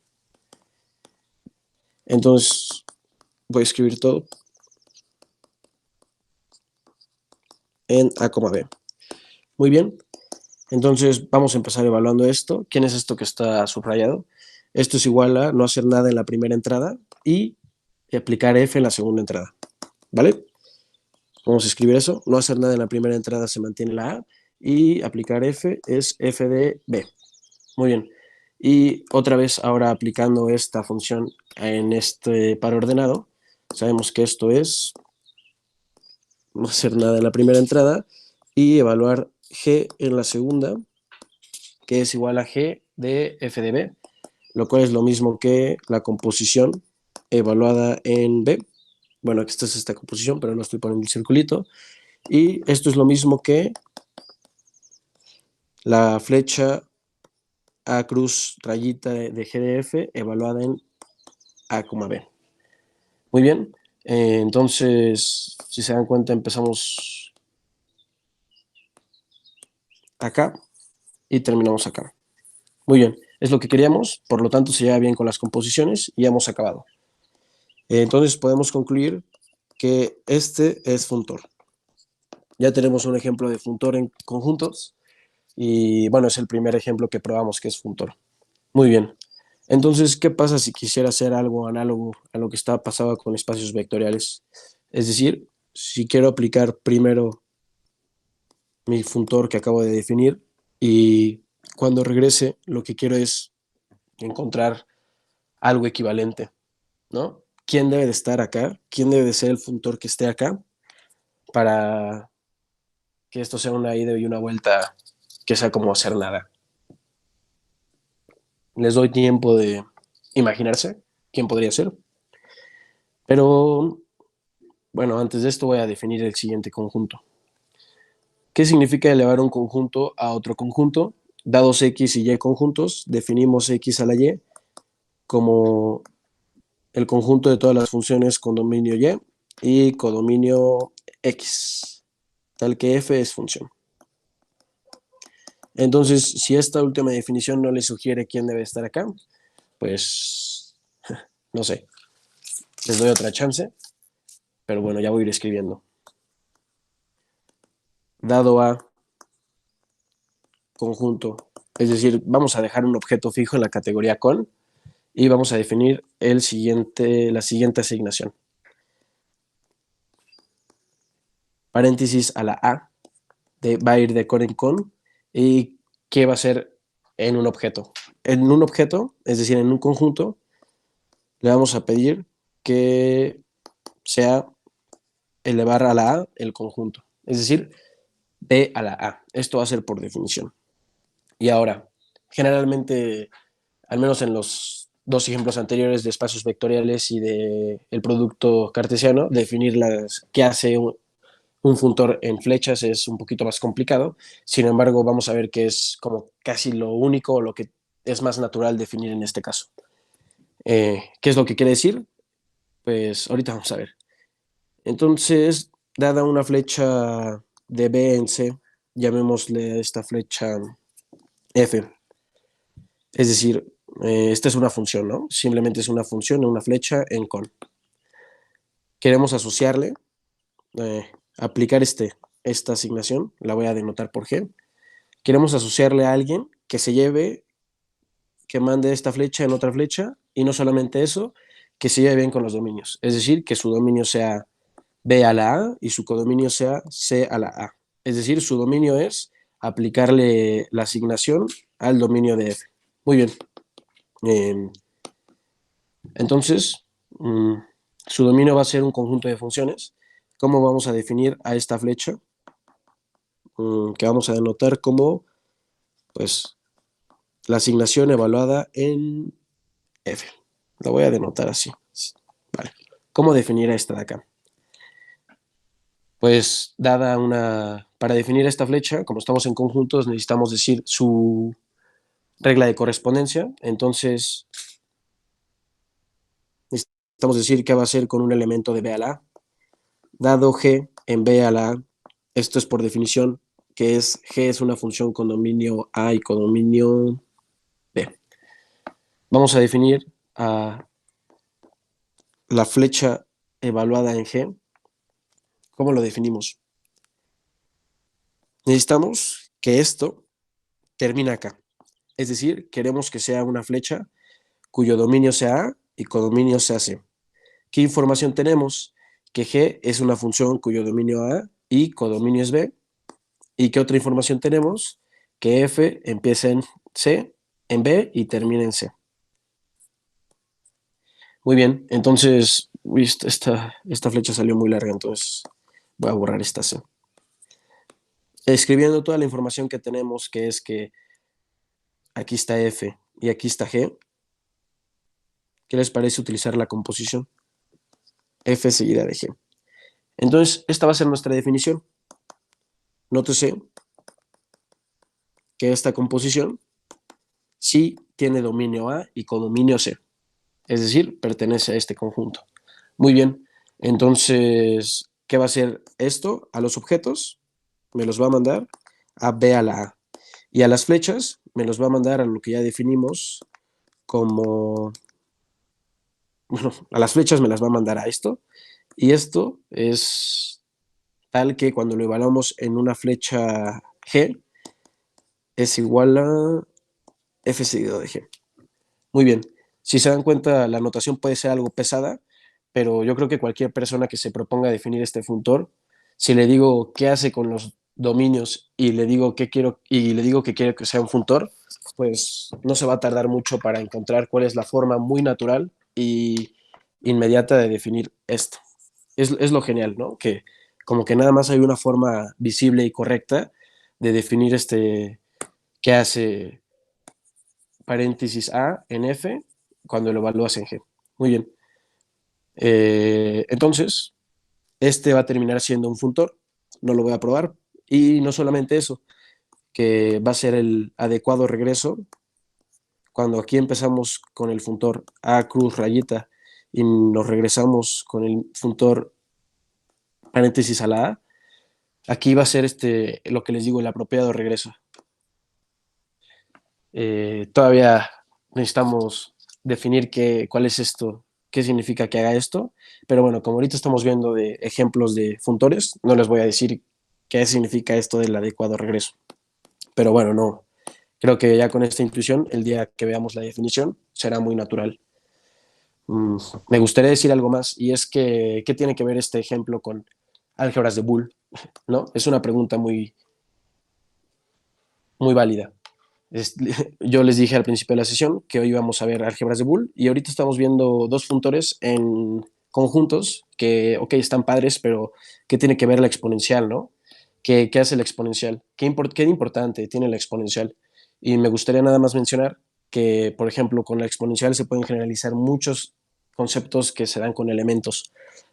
Entonces, voy a escribir todo en A, B. Muy bien. Entonces, vamos a empezar evaluando esto. ¿Quién es esto que está subrayado? Esto es igual a no hacer nada en la primera entrada y aplicar F en la segunda entrada. ¿Vale? Vamos a escribir eso. No hacer nada en la primera entrada se mantiene la A y aplicar F es F de B. Muy bien. Y otra vez ahora aplicando esta función en este par ordenado, sabemos que esto es no hacer nada en la primera entrada y evaluar G en la segunda, que es igual a G de F de B, lo cual es lo mismo que la composición evaluada en B. Bueno, aquí está esta composición, pero no estoy poniendo el circulito. Y esto es lo mismo que la flecha A cruz rayita de G de F evaluada en A, B. Muy bien. Entonces, si se dan cuenta, empezamos acá y terminamos acá. Muy bien, es lo que queríamos, por lo tanto se lleva bien con las composiciones y hemos acabado. Entonces podemos concluir que este es funtor. Ya tenemos un ejemplo de funtor en conjuntos y bueno, es el primer ejemplo que probamos que es funtor. Muy bien. Entonces, ¿qué pasa si quisiera hacer algo análogo a lo que está pasando con espacios vectoriales? Es decir, si quiero aplicar primero mi funtor que acabo de definir y cuando regrese lo que quiero es encontrar algo equivalente, ¿no? ¿Quién debe de estar acá? ¿Quién debe de ser el funtor que esté acá para que esto sea una ida y una vuelta que sea como hacer nada? Les doy tiempo de imaginarse quién podría ser, pero bueno, antes de esto voy a definir el siguiente conjunto. ¿Qué significa elevar un conjunto a otro conjunto? Dados X y Y conjuntos, definimos X a la Y como el conjunto de todas las funciones con dominio Y codominio X, tal que F es función. Entonces, si esta última definición no le sugiere quién debe estar acá, pues no sé, les doy otra chance, pero bueno, ya voy a ir escribiendo. Dado A conjunto, es decir, vamos a dejar un objeto fijo en la categoría con y vamos a definir la siguiente asignación. Paréntesis a la A, va a ir de con en con, y qué va a ser en un objeto. En un objeto, es decir, en un conjunto, le vamos a pedir que sea elevar a la A el conjunto, es decir, B a la A. Esto va a ser por definición. Y ahora, generalmente, al menos en los dos ejemplos anteriores de espacios vectoriales y de el producto cartesiano, definir qué hace un funtor en flechas es un poquito más complicado. Sin embargo, vamos a ver que es como casi lo único o lo que es más natural definir en este caso. ¿Qué es lo que quiere decir? Pues ahorita vamos a ver. Entonces, dada una flecha de B en C, llamémosle a esta flecha F. Es decir, esta es una función, ¿no? Simplemente es una función, una flecha en con. Queremos asociarle, aplicar esta asignación, la voy a denotar por G. Queremos asociarle a alguien que se lleve, que mande esta flecha en otra flecha, y no solamente eso, que se lleve bien con los dominios. Es decir, que su dominio sea B a la A y su codominio sea C a la A. Es decir, su dominio es aplicarle la asignación al dominio de F. Muy bien. Entonces, su dominio va a ser un conjunto de funciones. ¿Cómo vamos a definir a esta flecha? Que vamos a denotar como, pues, la asignación evaluada en F. La voy a denotar así. Vale. ¿Cómo definir a esta de acá? Pues para definir esta flecha, como estamos en conjuntos, necesitamos decir su regla de correspondencia. Entonces, necesitamos decir qué va a ser con un elemento de B a la A. Dado G en B a la A, esto es por definición, que es G es una función con dominio A y con dominio B. Vamos a definir a la flecha evaluada en G. ¿Cómo lo definimos? Necesitamos que esto termine acá. Es decir, queremos que sea una flecha cuyo dominio sea A y codominio sea C. ¿Qué información tenemos? Que G es una función cuyo dominio A y codominio es B. ¿Y qué otra información tenemos? Que F empieza en C, en B y termina en C. Muy bien, entonces esta flecha salió muy larga, entonces voy a borrar esta C. Escribiendo toda la información que tenemos, que es que aquí está F y aquí está G, ¿qué les parece utilizar la composición? F seguida de G. Entonces, esta va a ser nuestra definición. Nótese que esta composición sí tiene dominio A y codominio C, es decir, pertenece a este conjunto. Muy bien, entonces, ¿qué va a hacer esto a los objetos? Me los va a mandar a B a la A. Y a las flechas me los va a mandar a lo que ya definimos como... Bueno, a las flechas me las va a mandar a esto. Y esto es tal que cuando lo evaluamos en una flecha G es igual a F seguido de G. Muy bien. Si se dan cuenta, la notación puede ser algo pesada, pero yo creo que cualquier persona que se proponga definir este funtor, si le digo qué hace con los dominios y le digo qué quiero y le digo que quiero que sea un funtor, pues no se va a tardar mucho para encontrar cuál es la forma muy natural y inmediata de definir esto. Es lo genial, ¿no? Que como que nada más hay una forma visible y correcta de definir qué hace paréntesis A en F cuando lo evalúas en G. Muy bien. Entonces, este va a terminar siendo un funtor, no lo voy a probar. Y no solamente eso, que va a ser el adecuado regreso. Cuando aquí empezamos con el funtor A cruz rayita y nos regresamos con el funtor paréntesis a la A, aquí va a ser lo que les digo, el apropiado regreso. Todavía necesitamos definir cuál es esto, qué significa que haga esto, pero bueno, como ahorita estamos viendo de ejemplos de funtores, no les voy a decir qué significa esto del adecuado regreso. Pero bueno, no, creo que ya con esta intuición, el día que veamos la definición, será muy natural. Me gustaría decir algo más, y es que, ¿qué tiene que ver este ejemplo con álgebras de Boole? ¿No? Es una pregunta muy, muy válida. Es, yo les dije al principio de la sesión que hoy íbamos a ver álgebras de Boole y ahorita estamos viendo dos funtores en conjuntos que, ok, están padres, pero ¿qué tiene que ver la exponencial, no? ¿Qué hace la exponencial? ¿Qué importante tiene la exponencial? Y me gustaría nada más mencionar que, por ejemplo, con la exponencial se pueden generalizar muchos conceptos que se dan con elementos.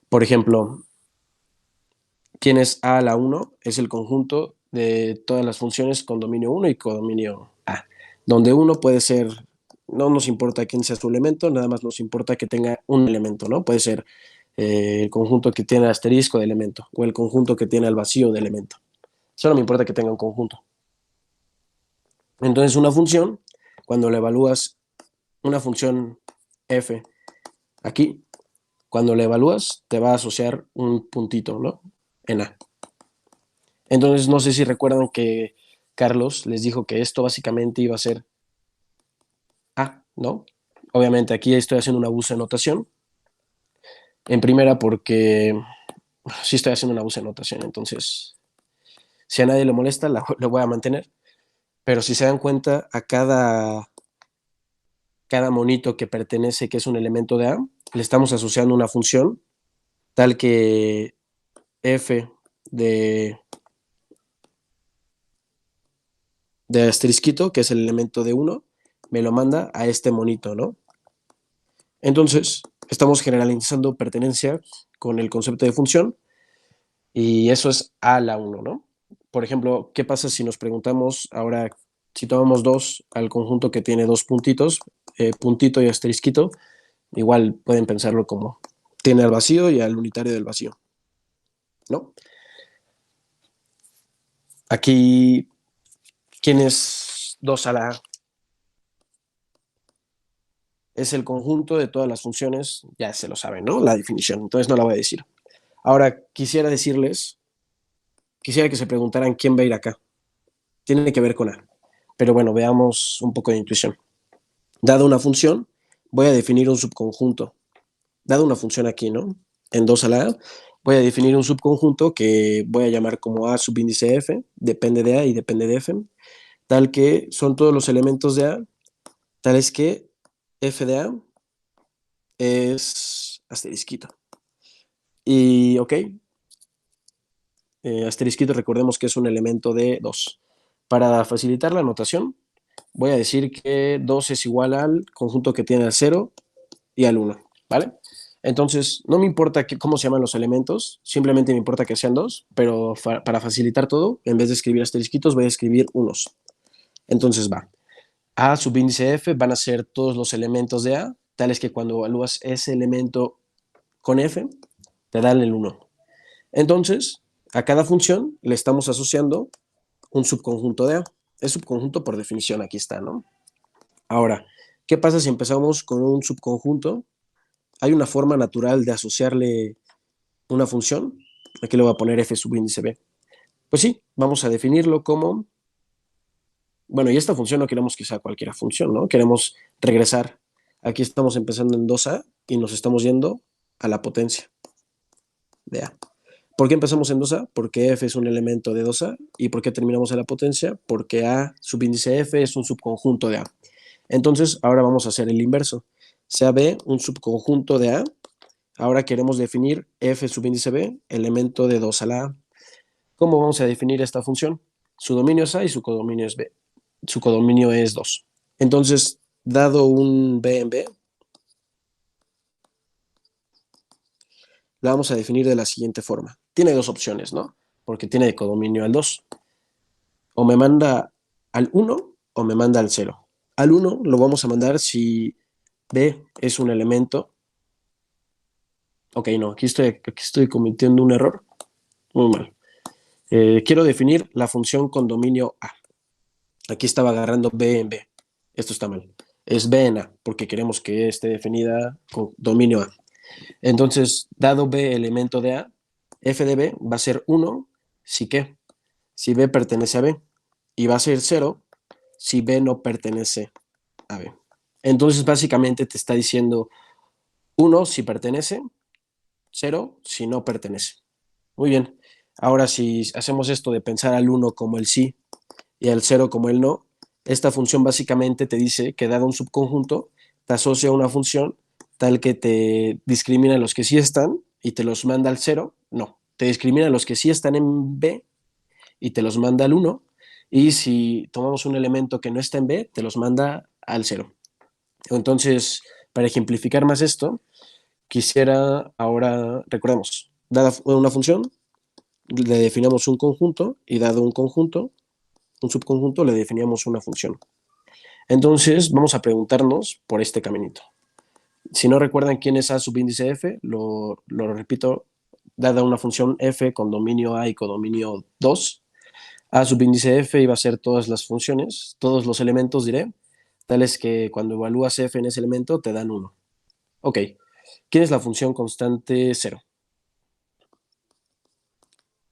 Por ejemplo, tienes A a la 1, es el conjunto de todas las funciones con dominio 1 y codominio A, donde uno puede ser, no nos importa quién sea su elemento, nada más nos importa que tenga un elemento, ¿no? Puede ser el conjunto que tiene asterisco de elemento o el conjunto que tiene el vacío de elemento. Solo me importa que tenga un conjunto. Entonces una función, cuando la evalúas, una función f aquí, cuando la evalúas te va a asociar un puntito, ¿no? En A. Entonces, no sé si recuerdan que Carlos les dijo que esto básicamente iba a ser A, ¿no? Obviamente aquí estoy haciendo un abuso de notación. En primera porque sí estoy haciendo un abuso de notación, entonces si a nadie le molesta, lo voy a mantener. Pero si se dan cuenta, a cada monito que pertenece, que es un elemento de A, le estamos asociando una función tal que f de asterisquito, que es el elemento de 1, me lo manda a este monito, ¿no? Entonces, estamos generalizando pertenencia con el concepto de función y eso es a la 1, ¿no? Por ejemplo, ¿qué pasa si nos preguntamos ahora, si tomamos 2 al conjunto que tiene dos puntitos, puntito y asterisquito, igual pueden pensarlo como tiene al vacío y al unitario del vacío, ¿no? Aquí, ¿quién es 2 a la A? Es el conjunto de todas las funciones, ya se lo saben, ¿no? La definición, entonces no la voy a decir. Ahora, quisiera que se preguntaran quién va a ir acá. Tiene que ver con A. Pero bueno, veamos un poco de intuición. Dada una función, voy a definir un subconjunto. Dada una función aquí, ¿no? En 2 a la A, voy a definir un subconjunto que voy a llamar como A subíndice F, depende de A y depende de F, tal que son todos los elementos de A, tales que F de A es asterisquito. Y ok, asterisquito recordemos que es un elemento de 2. Para facilitar la notación, voy a decir que 2 es igual al conjunto que tiene al 0 y al 1, ¿vale? Entonces, no me importa cómo se llaman los elementos, simplemente me importa que sean 2, pero para facilitar todo, en vez de escribir asterisquitos, voy a escribir unos. Entonces va. A subíndice F van a ser todos los elementos de A, tales que cuando evalúas ese elemento con F, te dan el 1. Entonces, a cada función le estamos asociando un subconjunto de A. Es subconjunto por definición, aquí está, ¿no? Ahora, ¿qué pasa si empezamos con un subconjunto? Hay una forma natural de asociarle una función. Aquí le voy a poner f subíndice b. Pues sí, vamos a definirlo como... Bueno, y esta función no queremos que sea cualquier función, ¿no? Queremos regresar. Aquí estamos empezando en 2a y nos estamos yendo a la potencia de a. ¿Por qué empezamos en 2a? Porque f es un elemento de 2a. ¿Y por qué terminamos en la potencia? Porque a subíndice f es un subconjunto de a. Entonces, ahora vamos a hacer el inverso. Sea b un subconjunto de a. Ahora queremos definir f subíndice b, elemento de 2 a la a. ¿Cómo vamos a definir esta función? Su dominio es a y su codominio es b. Su codominio es 2. Entonces, dado un b en b, la vamos a definir de la siguiente forma. Tiene dos opciones, ¿no? Porque tiene de codominio al 2. O me manda al 1 o me manda al 0. Al 1 lo vamos a mandar si b es un elemento. Ok, no, aquí estoy cometiendo un error. Muy mal. Quiero definir la función con dominio a. Aquí estaba agarrando b en b. Esto está mal. Es b en a, porque queremos que esté definida con dominio a. Entonces, dado b elemento de a, f de b va a ser 1 si qué, si b pertenece a b. Y va a ser 0 si b no pertenece a b. Entonces, básicamente te está diciendo 1 si pertenece, 0 si no pertenece. Muy bien. Ahora, si hacemos esto de pensar al 1 como el sí y al 0 como el no, esta función básicamente te dice que dado un subconjunto, te asocia a una función tal que te discrimina los que sí están y te los manda al 0. No, te discrimina los que sí están en B y te los manda al 1. Y si tomamos un elemento que no está en B, te los manda al 0. Entonces, para ejemplificar más esto, quisiera ahora, recordemos, dada una función, le definamos un conjunto y dado un conjunto, un subconjunto, le definíamos una función. Entonces, vamos a preguntarnos por este caminito. Si no recuerdan quién es A subíndice F, lo repito, dada una función F con dominio A y codominio 2, A subíndice F iba a ser todas las funciones, todos los elementos, diré, tales que cuando evalúas F en ese elemento te dan 1. Ok, ¿quién es la función constante 0?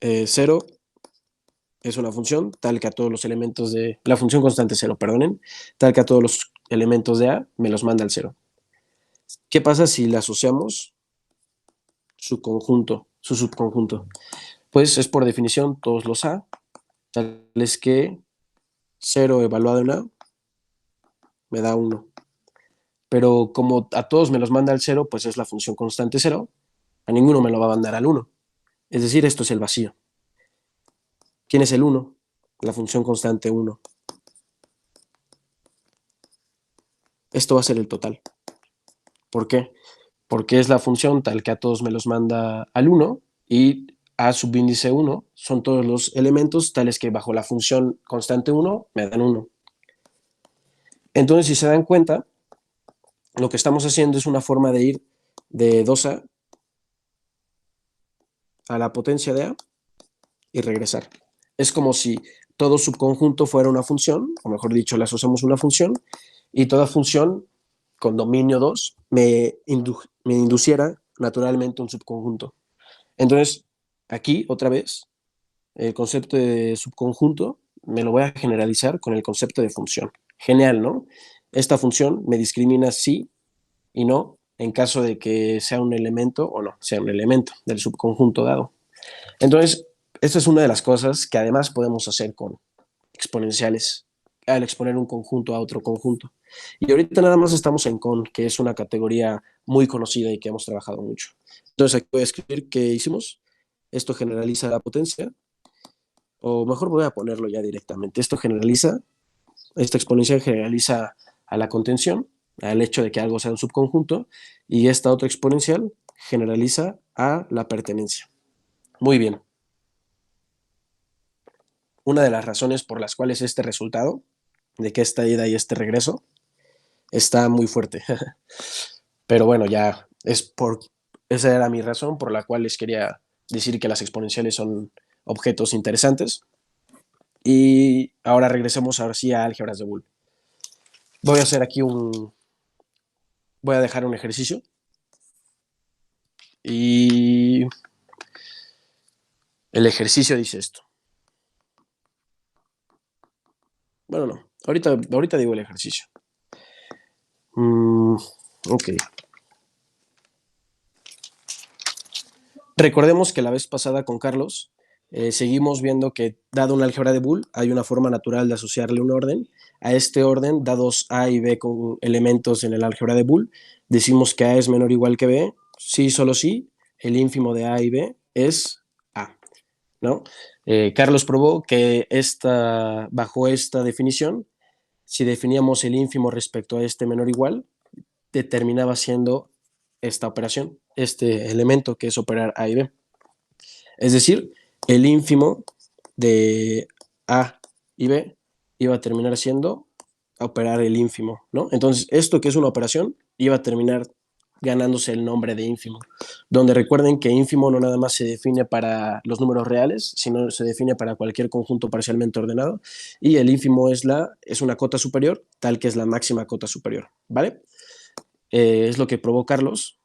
0 es una función tal que a todos los elementos de... La función constante 0, perdonen, tal que a todos los elementos de A me los manda al 0. ¿Qué pasa si le asociamos su conjunto, su subconjunto? Pues es por definición todos los A, tales que 0 evaluado en A me da 1. Pero como a todos me los manda al 0, pues es la función constante 0, a ninguno me lo va a mandar al 1. Es decir, esto es el vacío. ¿Quién es el 1? La función constante 1. Esto va a ser el total. ¿Por qué? Porque es la función tal que a todos me los manda al 1 y a subíndice 1 son todos los elementos tales que bajo la función constante 1 me dan 1. Entonces, si se dan cuenta, lo que estamos haciendo es una forma de ir de 2a a la potencia de a y regresar. Es como si todo subconjunto fuera una función, o mejor dicho, le asociamos una función, y toda función con dominio 2 me induciera naturalmente un subconjunto. Entonces, aquí, otra vez, el concepto de subconjunto me lo voy a generalizar con el concepto de función. Genial, ¿no? Esta función me discrimina sí y no en caso de que sea un elemento o no sea un elemento del subconjunto dado. Entonces, esta es una de las cosas que además podemos hacer con exponenciales al exponer un conjunto a otro conjunto. Y ahorita nada más estamos en con, que es una categoría muy conocida y que hemos trabajado mucho. Entonces aquí voy a escribir qué hicimos. Esto generaliza la potencia, o mejor voy a ponerlo ya directamente. Esto generaliza, esta exponencial generaliza a la contención, al hecho de que algo sea un subconjunto, y esta otra exponencial generaliza a la pertenencia. Muy bien. Una de las razones por las cuales este resultado de que esta ida y este regreso está muy fuerte. Pero bueno, esa era mi razón por la cual les quería decir que las exponenciales son objetos interesantes. Y ahora regresemos ahora sí a álgebras de Boole. Voy a hacer aquí voy a dejar un ejercicio y el ejercicio dice esto. Bueno, no, ahorita digo el ejercicio. Ok. Recordemos que la vez pasada con Carlos seguimos viendo que dado una álgebra de Boole hay una forma natural de asociarle un orden. A este orden, dados A y B con elementos en el álgebra de Boole, decimos que A es menor o igual que B, sí, solo sí, el ínfimo de A y B es A, ¿no? Carlos probó que bajo esta definición, si definíamos el ínfimo respecto a este menor o igual, determinaba siendo esta operación, este elemento que es operar A y B. Es decir, el ínfimo de A y B iba a terminar siendo operar el ínfimo, ¿no? Entonces, esto que es una operación iba a terminar ganándose el nombre de ínfimo, donde recuerden que ínfimo no nada más se define para los números reales, sino se define para cualquier conjunto parcialmente ordenado, y el ínfimo es una cota superior, tal que es la máxima cota superior, ¿vale? Es lo que probó Carlos,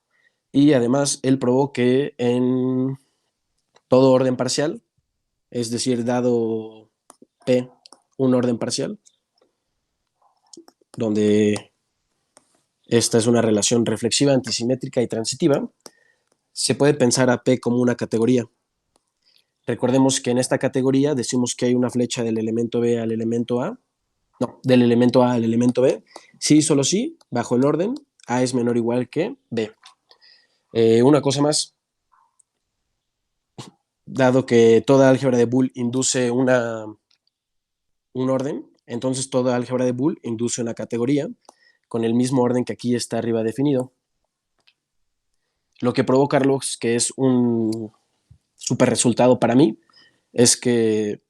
y además él probó que en todo orden parcial, es decir, dado P un orden parcial, donde esta es una relación reflexiva, antisimétrica y transitiva, se puede pensar a P como una categoría. Recordemos que en esta categoría decimos que hay una flecha del elemento B al elemento A, no, del elemento A al elemento B, sí, solo sí, bajo el orden, A es menor o igual que B. Una cosa más, dado que toda álgebra de Boole induce un orden, entonces toda álgebra de Boole induce una categoría con el mismo orden que aquí está arriba definido. Lo que probó Carlos, que es un super resultado para mí, es que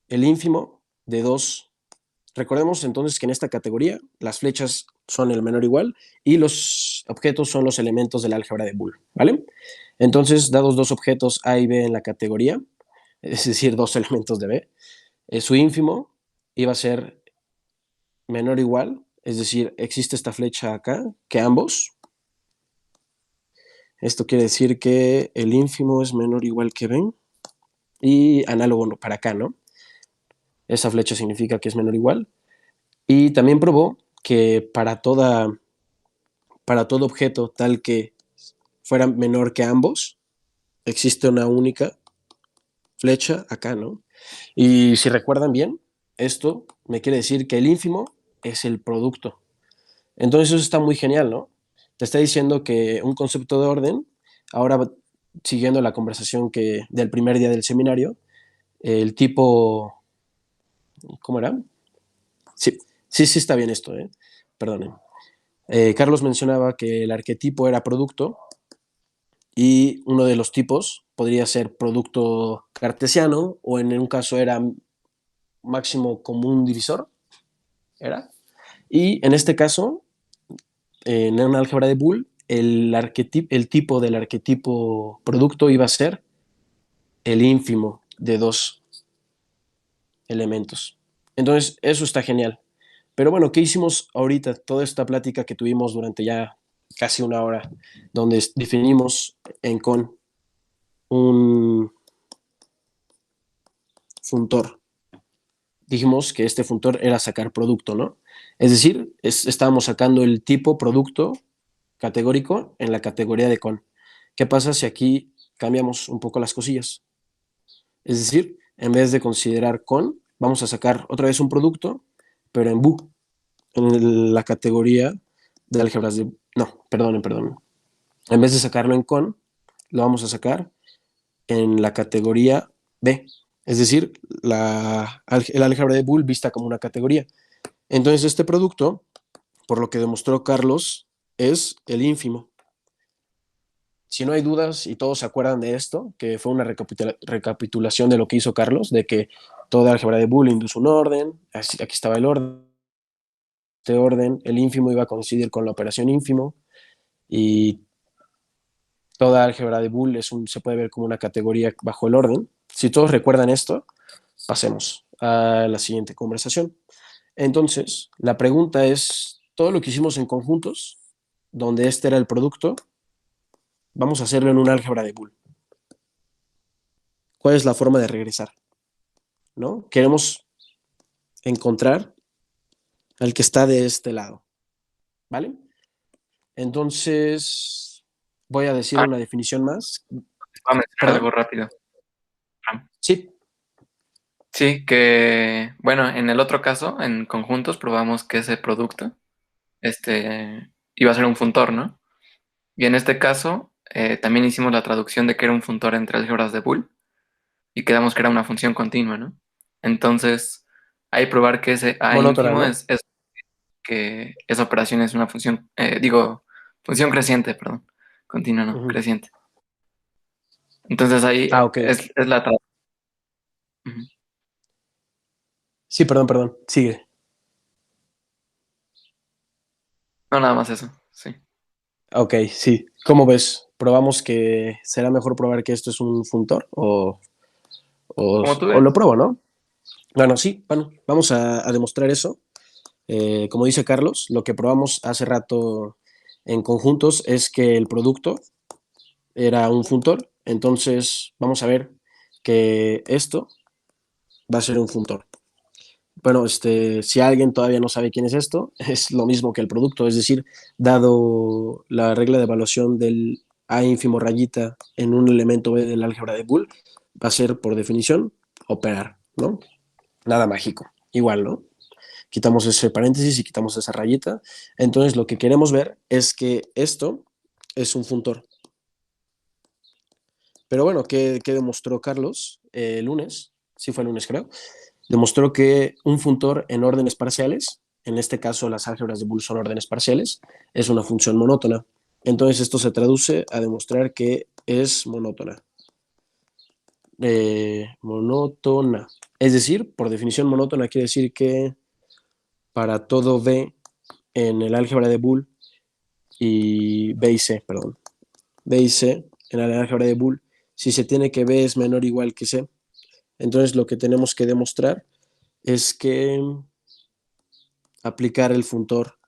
el ínfimo de dos, recordemos entonces que en esta categoría las flechas son el menor igual y los objetos son los elementos del álgebra de Boole, ¿vale? Entonces, dados dos objetos A y B en la categoría, es decir, dos elementos de B, su ínfimo iba a ser menor o igual, es decir, existe esta flecha acá, que ambos. Esto quiere decir que el ínfimo es menor o igual que B y análogo para acá, ¿no? Esa flecha significa que es menor o igual. Y también probó que para todo objeto tal que fuera menor que ambos, existe una única flecha acá, ¿no? Y si recuerdan bien, esto me quiere decir que el ínfimo es el producto. Entonces eso está muy genial, ¿no? Te está diciendo que un concepto de orden, ahora siguiendo la conversación del primer día del seminario, el tipo, ¿cómo era? Sí, sí está bien esto, ¿eh? Perdonen. Carlos mencionaba que el arquetipo era producto y uno de los tipos podría ser producto cartesiano o en un caso era máximo común divisor, ¿era? Y en este caso, en una álgebra de Boole, el tipo del arquetipo producto iba a ser el ínfimo de dos elementos. Entonces, eso está genial. Pero bueno, ¿qué hicimos ahorita? Toda esta plática que tuvimos durante ya casi una hora, donde definimos en con un funtor. Dijimos que este funtor era sacar producto, ¿no? Es decir, estábamos sacando el tipo producto categórico en la categoría de con. ¿Qué pasa si aquí cambiamos un poco las cosillas? Es decir, en vez de considerar con, vamos a sacar otra vez un producto, pero en bu, en la categoría de álgebras de... No, perdonen. En vez de sacarlo en con, lo vamos a sacar en la categoría B, es decir, el álgebra de Boole vista como una categoría. Entonces, este producto, por lo que demostró Carlos, es el ínfimo. Si no hay dudas y todos se acuerdan de esto, que fue una recapitulación de lo que hizo Carlos, de que toda álgebra de Boole induce un orden, aquí estaba el orden, este orden, el ínfimo iba a coincidir con la operación ínfimo, y toda álgebra de Boole se puede ver como una categoría bajo el orden. Si todos recuerdan esto, pasemos a la siguiente conversación. Entonces, la pregunta es, todo lo que hicimos en conjuntos, donde este era el producto, vamos a hacerlo en un álgebra de Boole. ¿Cuál es la forma de regresar? ¿No? Queremos encontrar al que está de este lado, ¿vale? Entonces, voy a decir Ah, una definición más. voy a mencionar ¿Perdón? algo rápido. Sí. Sí, que, bueno, en el otro caso, en conjuntos, probamos que ese producto, iba a ser un funtor, ¿no? Y en este caso, también hicimos la traducción de que era un funtor entre álgebras de Boole y quedamos que era una función continua, ¿no? Entonces, ahí probar que ese A Monótona, ínfimo ¿no? es que esa operación es una función, digo, función creciente, perdón, continua, no, Ujú. creciente. Entonces ahí Ah, ok. es la traducción. Sí, perdón. Sigue. No, nada más eso, sí. Ok, sí. ¿Cómo ves? ¿Probamos que será mejor probar que esto es un funtor Como tú o lo ves. pruebo, ¿no? Bueno, sí, bueno, vamos a demostrar eso. Como dice Carlos, lo que probamos hace rato en conjuntos es que el producto era un funtor. Entonces, vamos a ver que esto va a ser un funtor. Bueno, si alguien todavía no sabe quién es esto, es lo mismo que el producto, es decir, dado la regla de evaluación del A ínfimo rayita en un elemento B del álgebra de Boole, va a ser por definición operar, ¿no? Nada mágico, igual, ¿no? Quitamos ese paréntesis y quitamos esa rayita. Entonces, lo que queremos ver es que esto es un funtor. Pero bueno, ¿qué demostró Carlos el lunes? Sí fue el lunes, creo. Demostró que un funtor en órdenes parciales, en este caso las álgebras de Boole son órdenes parciales, es una función monótona. Entonces esto se traduce a demostrar que es monótona. Monótona. Es decir, por definición monótona quiere decir que para todo B en el álgebra de Boole y B y C, perdón, B y C en el álgebra de Boole, si se tiene que B es menor o igual que C, entonces lo que tenemos que demostrar es que aplicar el funtor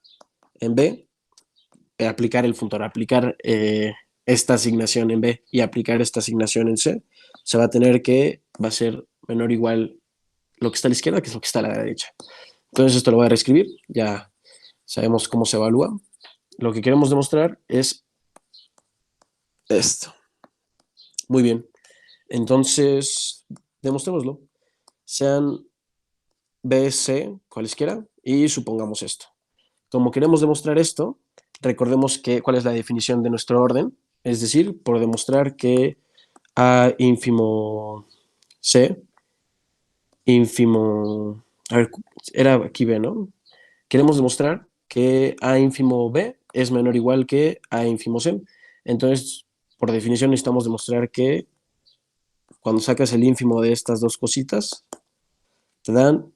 en B, aplicar esta asignación en B y aplicar esta asignación en C, se va a tener que va a ser menor o igual lo que está a la izquierda que es lo que está a la derecha. Entonces esto lo voy a reescribir, ya sabemos cómo se evalúa. Lo que queremos demostrar es esto. Muy bien. Entonces, demostrémoslo. Sean B, C, cualesquiera, y supongamos esto. Como queremos demostrar esto, recordemos cuál es la definición de nuestro orden, es decir, por demostrar que A ínfimo C, ínfimo, a ver, era aquí B, ¿no? Queremos demostrar que A ínfimo B es menor o igual que A ínfimo C. Entonces, por definición, necesitamos demostrar que cuando sacas el ínfimo de estas dos cositas, te dan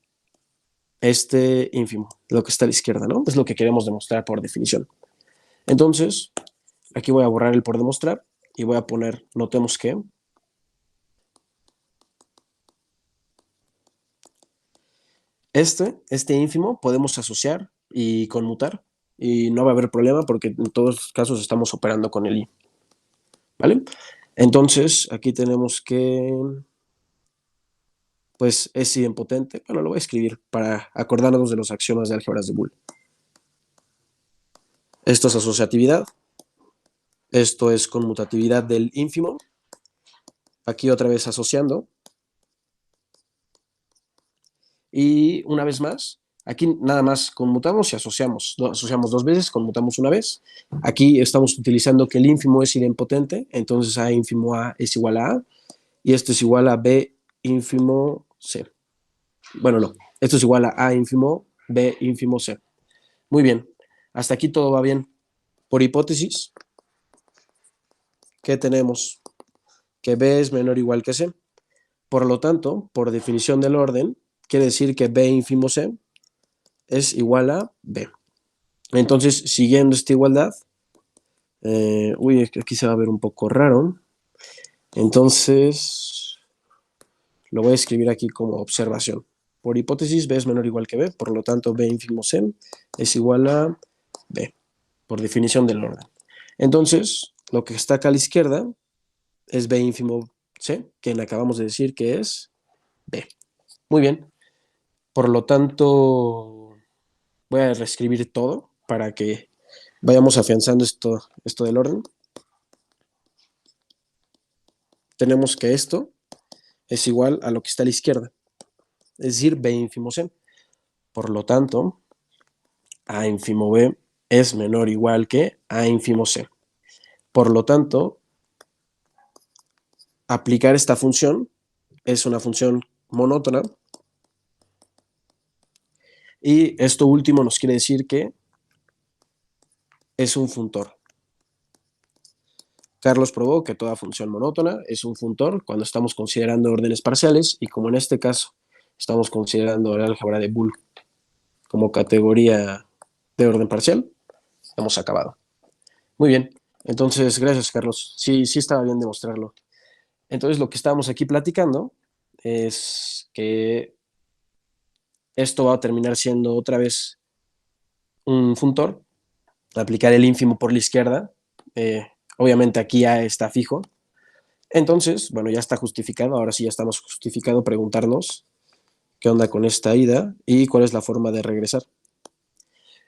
este ínfimo, lo que está a la izquierda, ¿no? Es lo que queremos demostrar por definición. Entonces, aquí voy a borrar el por demostrar y voy a poner, notemos que este ínfimo podemos asociar y conmutar y no va a haber problema porque en todos los casos estamos operando con el i, ¿vale? Entonces, aquí tenemos que, pues, es idempotente. Bueno, lo voy a escribir para acordarnos de los axiomas de álgebras de Boole. Esto es asociatividad, esto es conmutatividad del ínfimo, aquí otra vez asociando, y una vez más, aquí nada más conmutamos y asociamos. Asociamos dos veces, conmutamos una vez. Aquí estamos utilizando que el ínfimo es idempotente, entonces A ínfimo A es igual a A, y esto es igual a B ínfimo C. Bueno, no, esto es igual a A ínfimo B ínfimo C. Muy bien, hasta aquí todo va bien. Por hipótesis, ¿qué tenemos? Que B es menor o igual que C. Por lo tanto, por definición del orden, quiere decir que B ínfimo C es igual a B. Entonces, siguiendo esta igualdad, aquí se va a ver un poco raro. Entonces, lo voy a escribir aquí como observación. Por hipótesis, B es menor o igual que B, por lo tanto, B ínfimo C es igual a B, por definición del orden. Entonces, lo que está acá a la izquierda es B ínfimo C, que acabamos de decir que es B. Muy bien. Por lo tanto, voy a reescribir todo para que vayamos afianzando esto del orden. Tenemos que esto es igual a lo que está a la izquierda, es decir, B ínfimo C. Por lo tanto, A ínfimo B es menor o igual que A ínfimo C. Por lo tanto, aplicar esta función es una función monótona. Y esto último nos quiere decir que es un funtor. Carlos probó que toda función monótona es un funtor cuando estamos considerando órdenes parciales, y como en este caso estamos considerando el álgebra de Boole como categoría de orden parcial, hemos acabado. Muy bien, entonces gracias, Carlos. Sí, sí estaba bien demostrarlo. Entonces lo que estábamos aquí platicando es que esto va a terminar siendo otra vez un funtor, aplicar el ínfimo por la izquierda, obviamente aquí A está fijo. Entonces, bueno, ya está justificado, ahora sí ya estamos justificado preguntarnos qué onda con esta ida y cuál es la forma de regresar.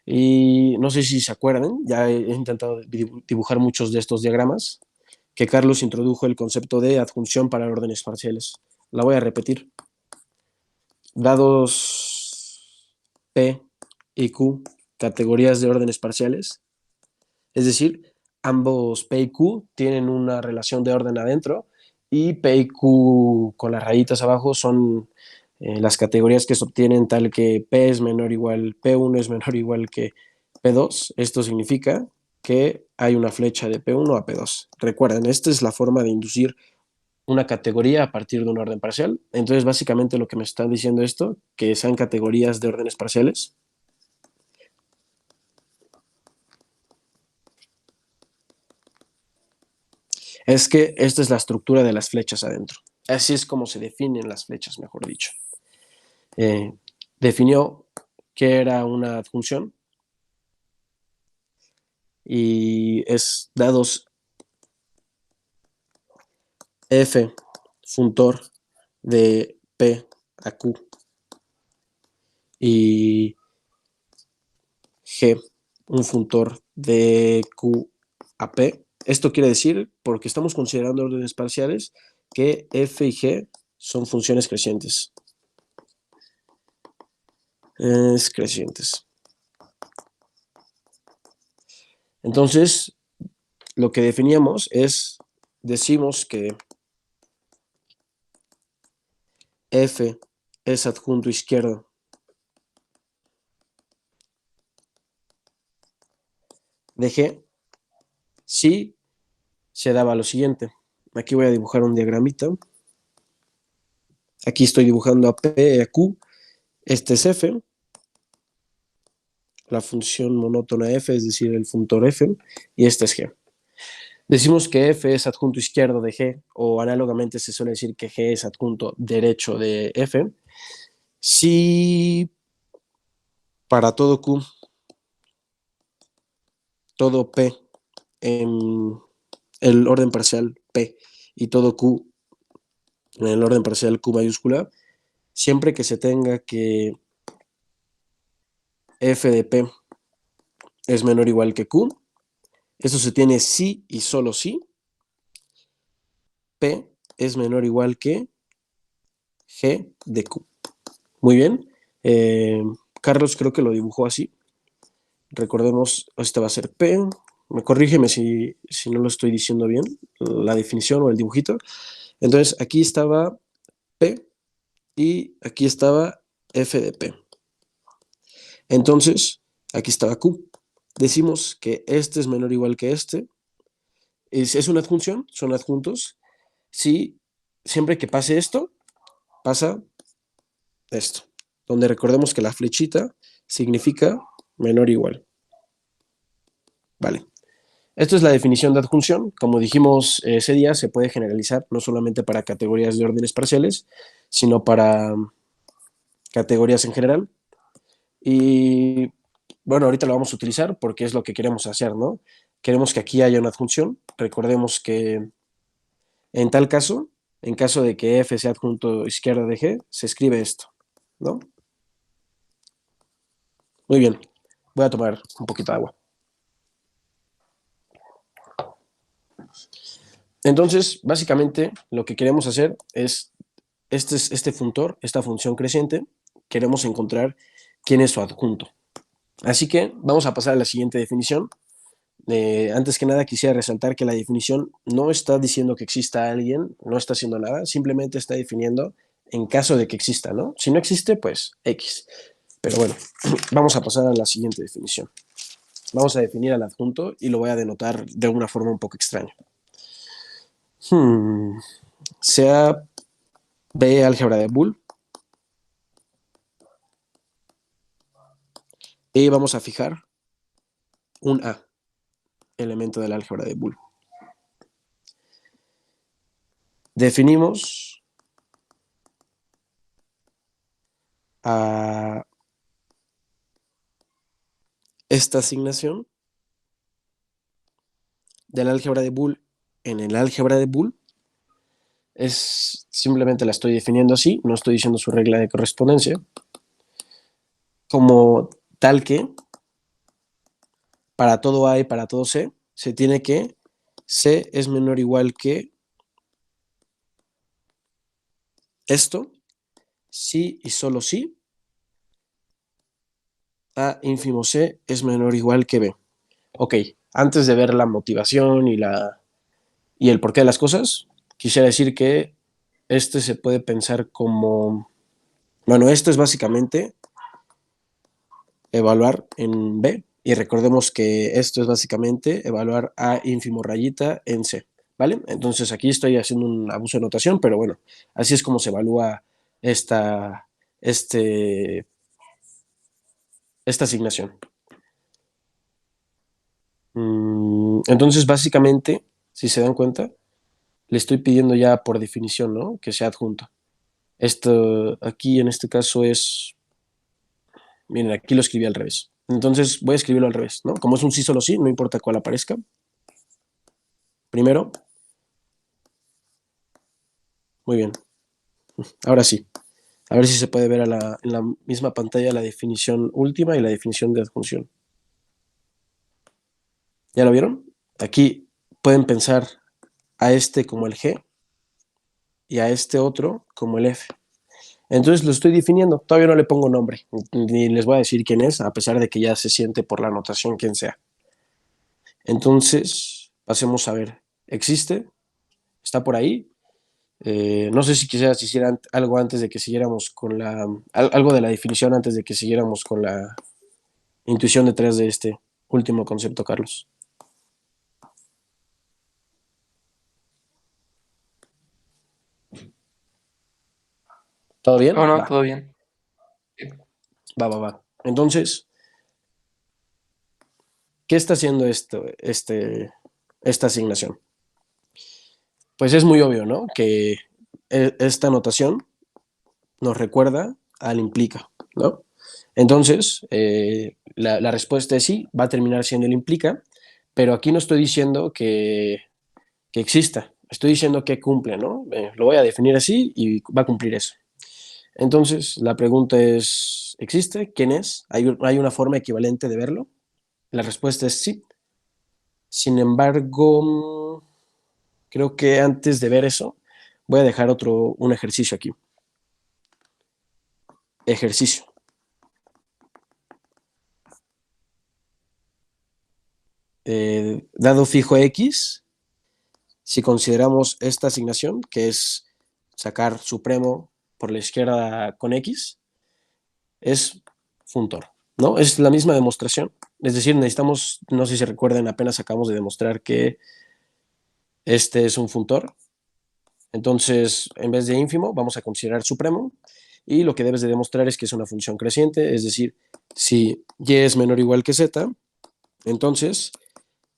Y no sé si se acuerdan, ya he intentado dibujar muchos de estos diagramas, que Carlos introdujo el concepto de adjunción para órdenes parciales. La voy a repetir. Dados P y Q, categorías de órdenes parciales, es decir, ambos P y Q tienen una relación de orden adentro, y P y Q con las rayitas abajo son las categorías que se obtienen, tal que P es menor o igual, P1 es menor o igual que P2. Esto significa que hay una flecha de P1 a P2. Recuerden, esta es la forma de inducir una categoría a partir de un orden parcial. Entonces, básicamente lo que me está diciendo esto, que sean categorías de órdenes parciales, es que esta es la estructura de las flechas adentro. Así es como se definen las flechas, mejor dicho. Definió que era una adjunción y es dados F funtor de P a Q y G un funtor de Q a P. Esto quiere decir, porque estamos considerando órdenes parciales, que F y G son funciones crecientes. Es crecientes. Entonces, lo que definíamos es, decimos que F es adjunto izquierdo de G si se daba lo siguiente. Aquí voy a dibujar un diagramita. Aquí estoy dibujando a P y a Q. Este es F, la función monótona F, es decir, el funtor F, y este es G. Decimos que F es adjunto izquierdo de G, o análogamente se suele decir que G es adjunto derecho de F, si para todo Q, todo P en el orden parcial P y todo Q en el orden parcial Q mayúscula, siempre que se tenga que F de P es menor o igual que Q, eso se tiene si y solo si P es menor o igual que G de Q. Muy bien. Carlos creo que lo dibujó así. Recordemos, este va a ser P. Corrígeme si no lo estoy diciendo bien, la definición o el dibujito. Entonces, aquí estaba P y aquí estaba F de P. Entonces, aquí estaba Q. Decimos que este es menor o igual que este. Es una adjunción, son adjuntos. Si siempre que pase esto, pasa esto, donde recordemos que la flechita significa menor o igual. Vale. Esto es la definición de adjunción. Como dijimos ese día, se puede generalizar no solamente para categorías de órdenes parciales, sino para categorías en general. Y bueno, ahorita lo vamos a utilizar porque es lo que queremos hacer, ¿no? Queremos que aquí haya una adjunción. Recordemos que en tal caso, en caso de que f sea adjunto izquierda de g, se escribe esto, ¿no? Muy bien. Voy a tomar un poquito de agua. Entonces, básicamente, lo que queremos hacer es este funtor, esta función creciente, queremos encontrar quién es su adjunto. Así que vamos a pasar a la siguiente definición. Antes que nada, quisiera resaltar que la definición no está diciendo que exista alguien, no está haciendo nada, simplemente está definiendo en caso de que exista, ¿no? Si no existe, pues X. Pero bueno, vamos a pasar a la siguiente definición. Vamos a definir al adjunto y lo voy a denotar de una forma un poco extraña. Sea B álgebra de Boole y vamos a fijar un A, elemento del álgebra de Boole. Definimos a esta asignación del álgebra de Boole en el álgebra de Boole. Simplemente la estoy definiendo así, no estoy diciendo su regla de correspondencia, como tal que para todo A y para todo C, se tiene que C es menor o igual que esto, si y solo si A ínfimo C es menor o igual que B. Ok, antes de ver la motivación y el porqué de las cosas, quisiera decir que este se puede pensar como, bueno, esto es básicamente evaluar en B, y recordemos que esto es básicamente evaluar A ínfimo rayita en C, ¿vale? Entonces aquí estoy haciendo un abuso de notación, pero bueno, así es como se evalúa esta, este, esta asignación. Entonces, básicamente, si se dan cuenta, le estoy pidiendo ya por definición, ¿no? Que sea adjunto. Esto aquí en este caso es, miren, aquí lo escribí al revés. Entonces voy a escribirlo al revés, ¿no? Como es un sí solo sí, no importa cuál aparezca. Primero, muy bien. Ahora sí. A ver si se puede ver en la misma pantalla la definición última y la definición de adjunción. ¿Ya lo vieron? Aquí pueden pensar a este como el G y a este otro como el F. Entonces lo estoy definiendo, todavía no le pongo nombre, ni les voy a decir quién es, a pesar de que ya se siente por la anotación quién sea. Entonces, pasemos a ver, ¿existe? ¿Está por ahí? No sé si quisieras hicieran algo antes de que siguiéramos con algo de la definición antes de que siguiéramos con la intuición detrás de este último concepto, Carlos. ¿Todo bien? No, no, Va, todo bien. va. Entonces, ¿qué está haciendo esta asignación? Pues es muy obvio, ¿no? Que esta notación nos recuerda al implica, ¿no? Entonces, la respuesta es sí, va a terminar siendo el implica, pero aquí no estoy diciendo que exista, estoy diciendo que cumple, ¿no? Lo voy a definir así y va a cumplir eso. Entonces, la pregunta es, ¿existe? ¿Quién es? ¿Hay una forma equivalente de verlo? La respuesta es sí. Sin embargo, creo que antes de ver eso, voy a dejar un ejercicio aquí. Ejercicio. Dado fijo X, si consideramos esta asignación, que es sacar supremo por la izquierda con X, es funtor, ¿no? Es la misma demostración. Es decir, necesitamos, no sé si se recuerden, apenas acabamos de demostrar que este es un funtor. Entonces, en vez de ínfimo, vamos a considerar supremo. Y lo que debes de demostrar es que es una función creciente, es decir, si y es menor o igual que z, entonces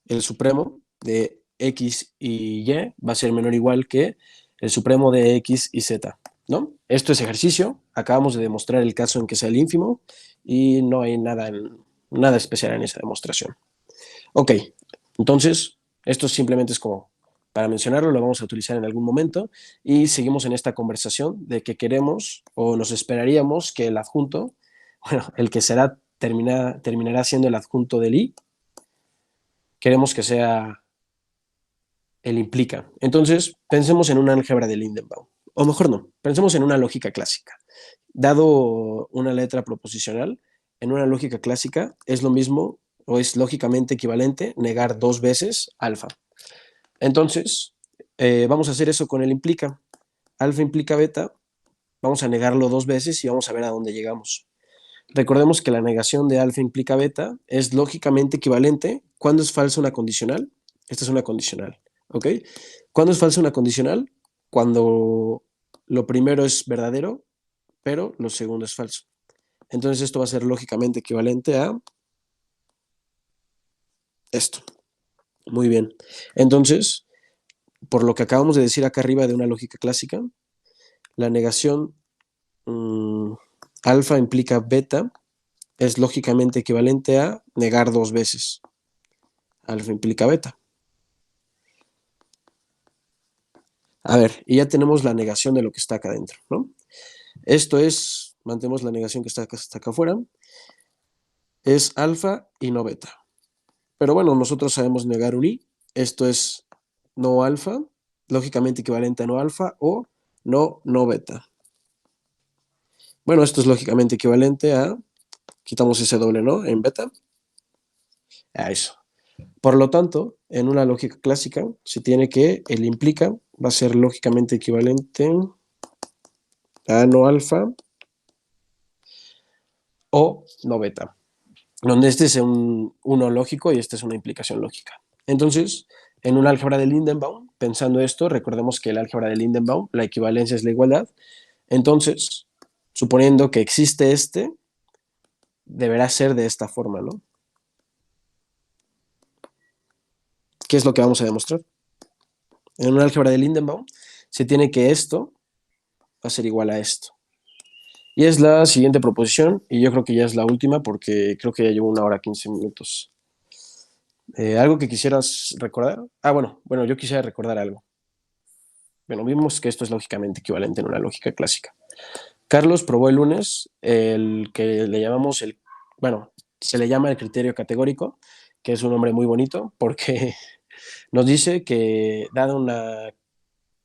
el supremo de x y y va a ser menor o igual que el supremo de x y z, ¿no? Esto es ejercicio, acabamos de demostrar el caso en que sea el ínfimo y no hay nada especial en esa demostración. Ok, entonces esto simplemente es como para mencionarlo, lo vamos a utilizar en algún momento y seguimos en esta conversación de que queremos o nos esperaríamos que el adjunto, bueno, el que terminará siendo el adjunto del i, queremos que sea el implica. Entonces, pensemos en una álgebra de Lindenbaum. O mejor no, pensemos en una lógica clásica. Dado una letra proposicional, en una lógica clásica es lo mismo o es lógicamente equivalente negar dos veces alfa. Entonces, vamos a hacer eso con el implica. Alfa implica beta, vamos a negarlo dos veces y vamos a ver a dónde llegamos. Recordemos que la negación de alfa implica beta es lógicamente equivalente. ¿Cuándo es falsa una condicional? Esta es una condicional, ¿ok? ¿Cuándo es falsa una condicional? Cuando lo primero es verdadero, pero lo segundo es falso. Entonces esto va a ser lógicamente equivalente a esto. Muy bien. Entonces, por lo que acabamos de decir acá arriba de una lógica clásica, la negación alfa implica beta es lógicamente equivalente a negar dos veces. Alfa implica beta. A ver, y ya tenemos la negación de lo que está acá adentro, ¿no? Esto es, mantenemos la negación que está acá afuera, es alfa y no beta. Pero bueno, nosotros sabemos negar un i, esto es no alfa, lógicamente equivalente a no alfa, o no beta. Bueno, esto es lógicamente equivalente a, quitamos ese doble no en beta, a eso. Por lo tanto, en una lógica clásica, se tiene que el implica va a ser lógicamente equivalente a no alfa o no beta, donde este es un uno lógico y este es una implicación lógica. Entonces, en un álgebra de Lindenbaum, pensando esto, recordemos que el álgebra de Lindenbaum, la equivalencia es la igualdad. Entonces, suponiendo que existe este, deberá ser de esta forma, ¿no? ¿Qué es lo que vamos a demostrar? En un álgebra de Lindenbaum, se tiene que esto va a ser igual a esto. Y es la siguiente proposición, y yo creo que ya es la última porque creo que ya llevo 1 hora 15 minutos. ¿Algo que quisieras recordar? Bueno, yo quisiera recordar algo. Bueno, vimos que esto es lógicamente equivalente en una lógica clásica. Carlos probó el lunes el que le llamamos bueno, se le llama el criterio categórico, que es un nombre muy bonito porque nos dice que dada una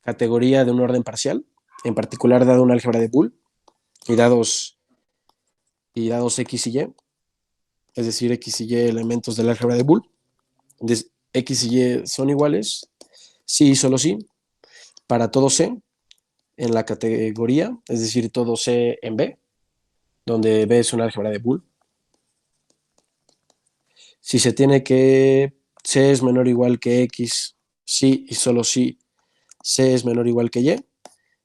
categoría de un orden parcial, en particular dado un álgebra de Boole y dados x y y, es decir, x y y elementos del álgebra de Boole, x y y son iguales, sí y solo sí, para todo C en la categoría, es decir, todo C en B, donde B es un álgebra de Boole. Si se tiene que C es menor o igual que X, sí y solo si C es menor o igual que Y,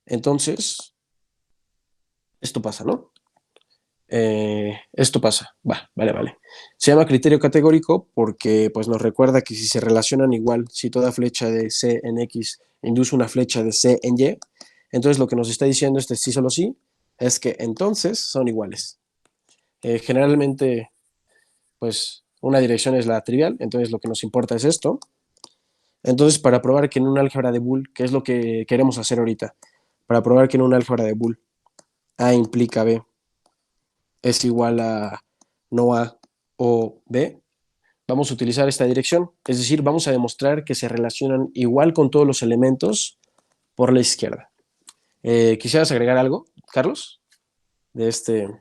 entonces esto pasa, ¿no? Esto pasa, vale. Se llama criterio categórico porque pues, nos recuerda que si se relacionan igual, si toda flecha de C en X induce una flecha de C en Y, entonces lo que nos está diciendo este sí solo sí es que entonces son iguales. Generalmente, pues una dirección es la trivial, entonces lo que nos importa es esto. Entonces, para probar que en un álgebra de Boole, que es lo que queremos hacer ahorita, para probar que en un álgebra de Boole A implica B es igual a no A o B, vamos a utilizar esta dirección. Es decir, vamos a demostrar que se relacionan igual con todos los elementos por la izquierda. ¿Quisieras agregar algo, Carlos, de este No,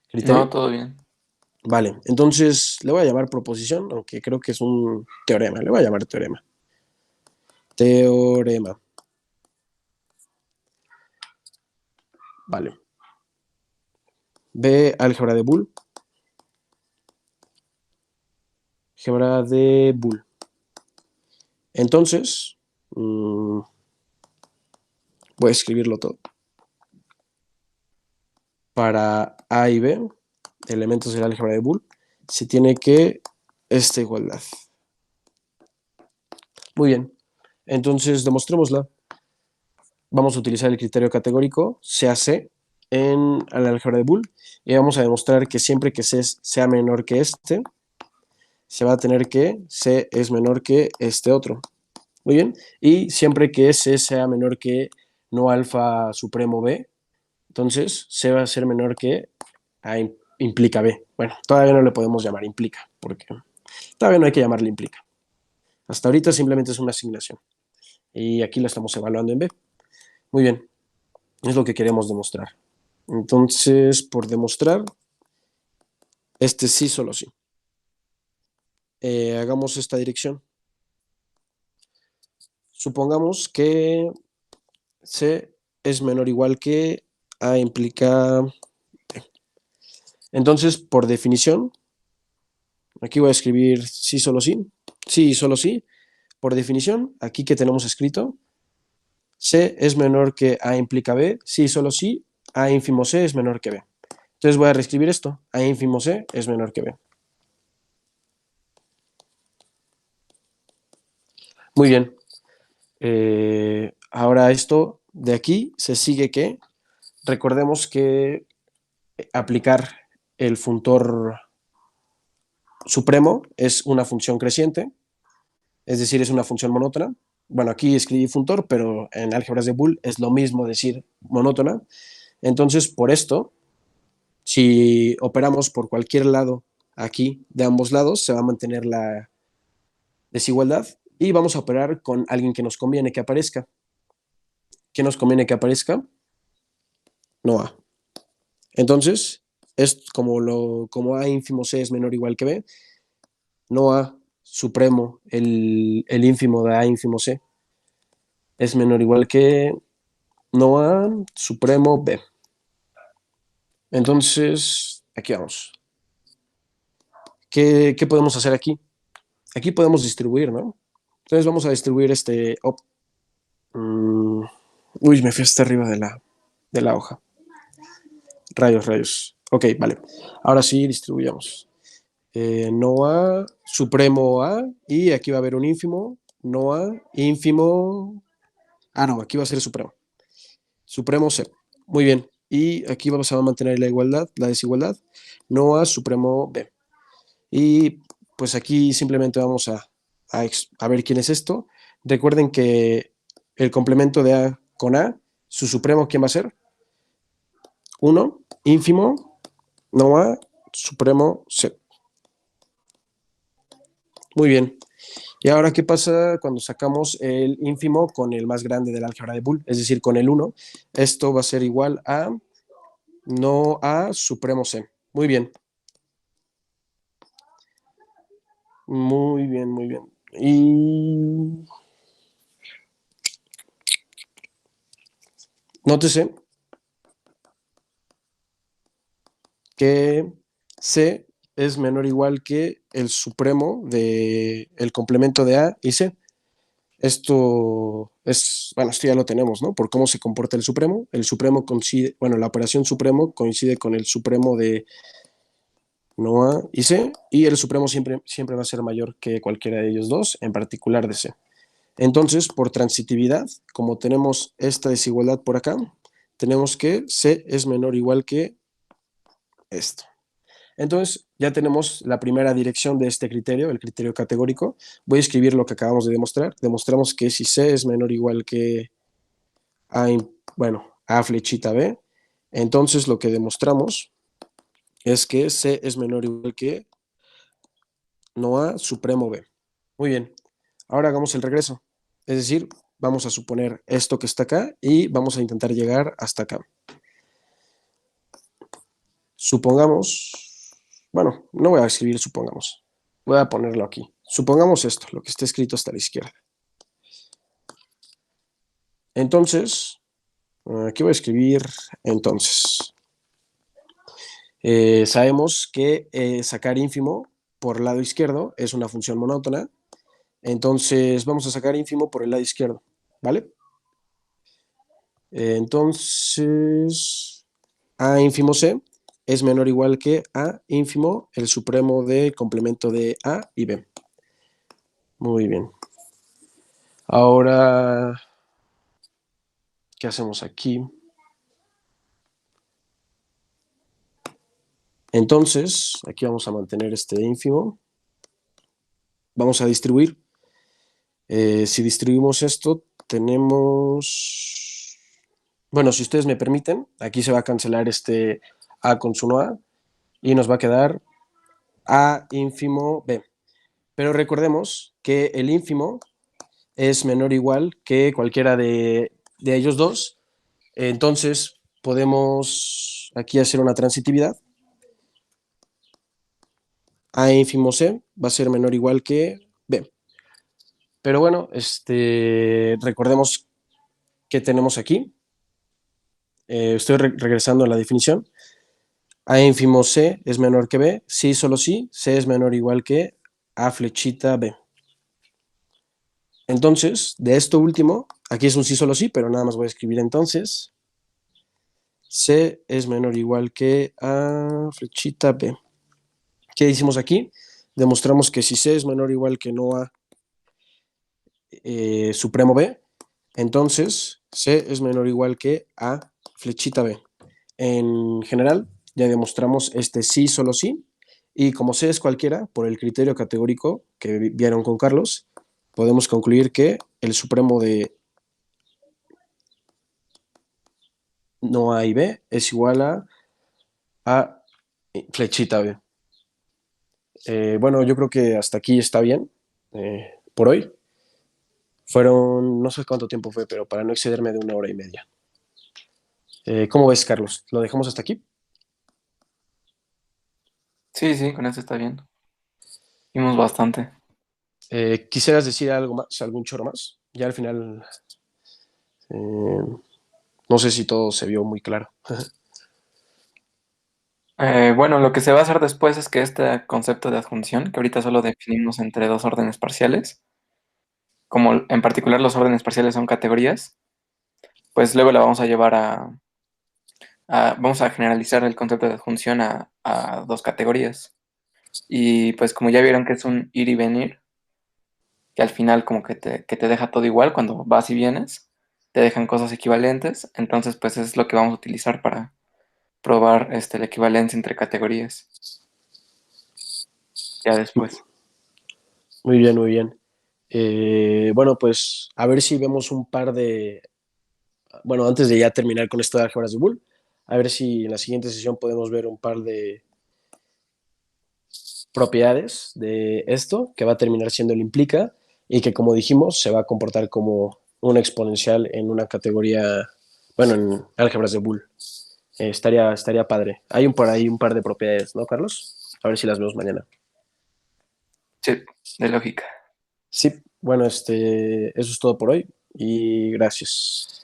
criterio? todo bien. Vale, entonces le voy a llamar proposición, aunque creo que es un teorema. Le voy a llamar teorema. Teorema. Vale. B, álgebra de Boole. Álgebra de Boole. Entonces, voy a escribirlo todo. Para A y B, elementos del álgebra de Boole, se tiene que esta igualdad. Muy bien, entonces demostrémosla. Vamos a utilizar el criterio categórico CAC en el álgebra de Boole y vamos a demostrar que siempre que C sea menor que este, se va a tener que C es menor que este otro. Muy bien, y siempre que C sea menor que no alfa supremo B, entonces C va a ser menor que A implica B. Bueno, todavía no le podemos llamar implica, porque todavía no hay que llamarle implica. Hasta ahorita simplemente es una asignación. Y aquí la estamos evaluando en B. Muy bien, es lo que queremos demostrar. Entonces, por demostrar, este sí, solo sí. Hagamos esta dirección. Supongamos que C es menor o igual que A implica B. Entonces, por definición, aquí voy a escribir sí, solo sí. Sí, solo sí. Por definición, aquí que tenemos escrito, C es menor que A implica B. Sí, solo sí. A ínfimo C es menor que B. Entonces voy a reescribir esto. A ínfimo C es menor que B. Muy bien. Ahora esto de aquí se sigue que recordemos que aplicar el funtor supremo es una función creciente, es decir, es una función monótona. Bueno, aquí escribí funtor, pero en álgebras de Boole es lo mismo decir monótona. Entonces, por esto, si operamos por cualquier lado aquí de ambos lados, se va a mantener la desigualdad y vamos a operar con alguien que nos conviene que aparezca. ¿Qué nos conviene que aparezca? No A. Entonces, es como A ínfimo C es menor o igual que B, no A supremo, el ínfimo de A ínfimo C, es menor o igual que no A supremo B. Entonces, aquí vamos. ¿Qué podemos hacer aquí? Aquí podemos distribuir, ¿no? Entonces vamos a distribuir este... uy, me fui hasta arriba de la hoja. Rayos, rayos. Ok, vale. Ahora sí, distribuyamos. No A, supremo A, y aquí va a haber un ínfimo, no A, ínfimo... Ah, no, aquí va a ser supremo. Supremo C. Muy bien. Y aquí vamos a mantener la igualdad, la desigualdad, no A, supremo B. Y pues aquí simplemente vamos a ver quién es esto. Recuerden que el complemento de A con A, su supremo, ¿quién va a ser? 1, ínfimo, no A, supremo C. Muy bien. Y ahora, ¿qué pasa cuando sacamos el ínfimo con el más grande del álgebra de Boole? Es decir, con el 1. Esto va a ser igual a no A supremo C. Muy bien. Muy bien, muy bien. Y nótese que C es menor o igual que el supremo del complemento de A y C. Esto es, bueno, esto ya lo tenemos, ¿no? Por cómo se comporta el supremo. El supremo coincide, bueno, la operación supremo coincide con el supremo de no A y C, y el supremo siempre va a ser mayor que cualquiera de ellos dos, en particular de C. Entonces, por transitividad, como tenemos esta desigualdad por acá, tenemos que C es menor o igual que esto. Entonces, ya tenemos la primera dirección de este criterio, el criterio categórico. Voy a escribir lo que acabamos de demostrar. Demostramos que si C es menor o igual que A, bueno, A flechita B, entonces lo que demostramos es que C es menor o igual que no A supremo B. Muy bien. Ahora hagamos el regreso. Es decir, vamos a suponer esto que está acá y vamos a intentar llegar hasta acá. Supongamos, bueno, no voy a escribir supongamos. Voy a ponerlo aquí. Supongamos esto, lo que está escrito hasta la izquierda. Entonces, aquí voy a escribir entonces. Sabemos que sacar ínfimo por lado izquierdo es una función monótona Entonces vamos a sacar ínfimo por el lado izquierdo, ¿vale? Entonces, A ínfimo C es menor o igual que A ínfimo el supremo de complemento de A y B. Muy bien. Ahora, ¿qué hacemos aquí? Entonces, aquí vamos a mantener este ínfimo. Vamos a distribuir. Si distribuimos esto, tenemos... Bueno, si ustedes me permiten, aquí se va a cancelar este A con su no A y nos va a quedar A ínfimo B. Pero recordemos que el ínfimo es menor o igual que cualquiera de ellos dos. Entonces, podemos aquí hacer una transitividad. A ínfimo C va a ser menor o igual que B. Pero bueno, recordemos que tenemos aquí. Estoy regresando a la definición. A ínfimo C es menor que B. Sí, solo sí. C es menor o igual que A flechita B. Entonces, de esto último, aquí es un sí, solo sí, pero nada más voy a escribir entonces. C es menor o igual que A flechita B. ¿Qué hicimos aquí? Demostramos que si C es menor o igual que no A supremo B, entonces C es menor o igual que A flechita B. En general, ya demostramos este sí, solo sí, y como C es cualquiera, por el criterio categórico que vieron con Carlos, podemos concluir que el supremo de no A y B es igual A flechita B. Bueno, yo creo que hasta aquí está bien por hoy. Fueron, no sé cuánto tiempo fue, pero para no excederme de 1 hora y media. ¿Cómo ves, Carlos? ¿Lo dejamos hasta aquí? Sí, sí, con eso está bien. Vimos bastante. ¿Quisieras decir algo más, algún choro más? Ya al final, eh, no sé si todo se vio muy claro. Bueno, lo que se va a hacer después es que este concepto de adjunción, que ahorita solo definimos entre dos órdenes parciales, como en particular los órdenes parciales son categorías, pues luego la vamos a llevar vamos a generalizar el concepto de adjunción a dos categorías. Y pues como ya vieron que es un ir y venir, que al final como que te deja todo igual cuando vas y vienes, te dejan cosas equivalentes, entonces pues es lo que vamos a utilizar para probar la equivalencia entre categorías ya después. Muy bien, muy bien. Bueno, pues a ver si vemos un par de, bueno, antes de ya terminar con esto de álgebras de Boole, a ver si en la siguiente sesión podemos ver un par de propiedades de esto, que va a terminar siendo el implica, y que como dijimos, se va a comportar como una exponencial en una categoría, bueno, en álgebras de Boole. Estaría padre. Hay por ahí un par de propiedades, ¿no, Carlos? A ver si las vemos mañana. Sí, de lógica. Sí, bueno, eso es todo por hoy y gracias.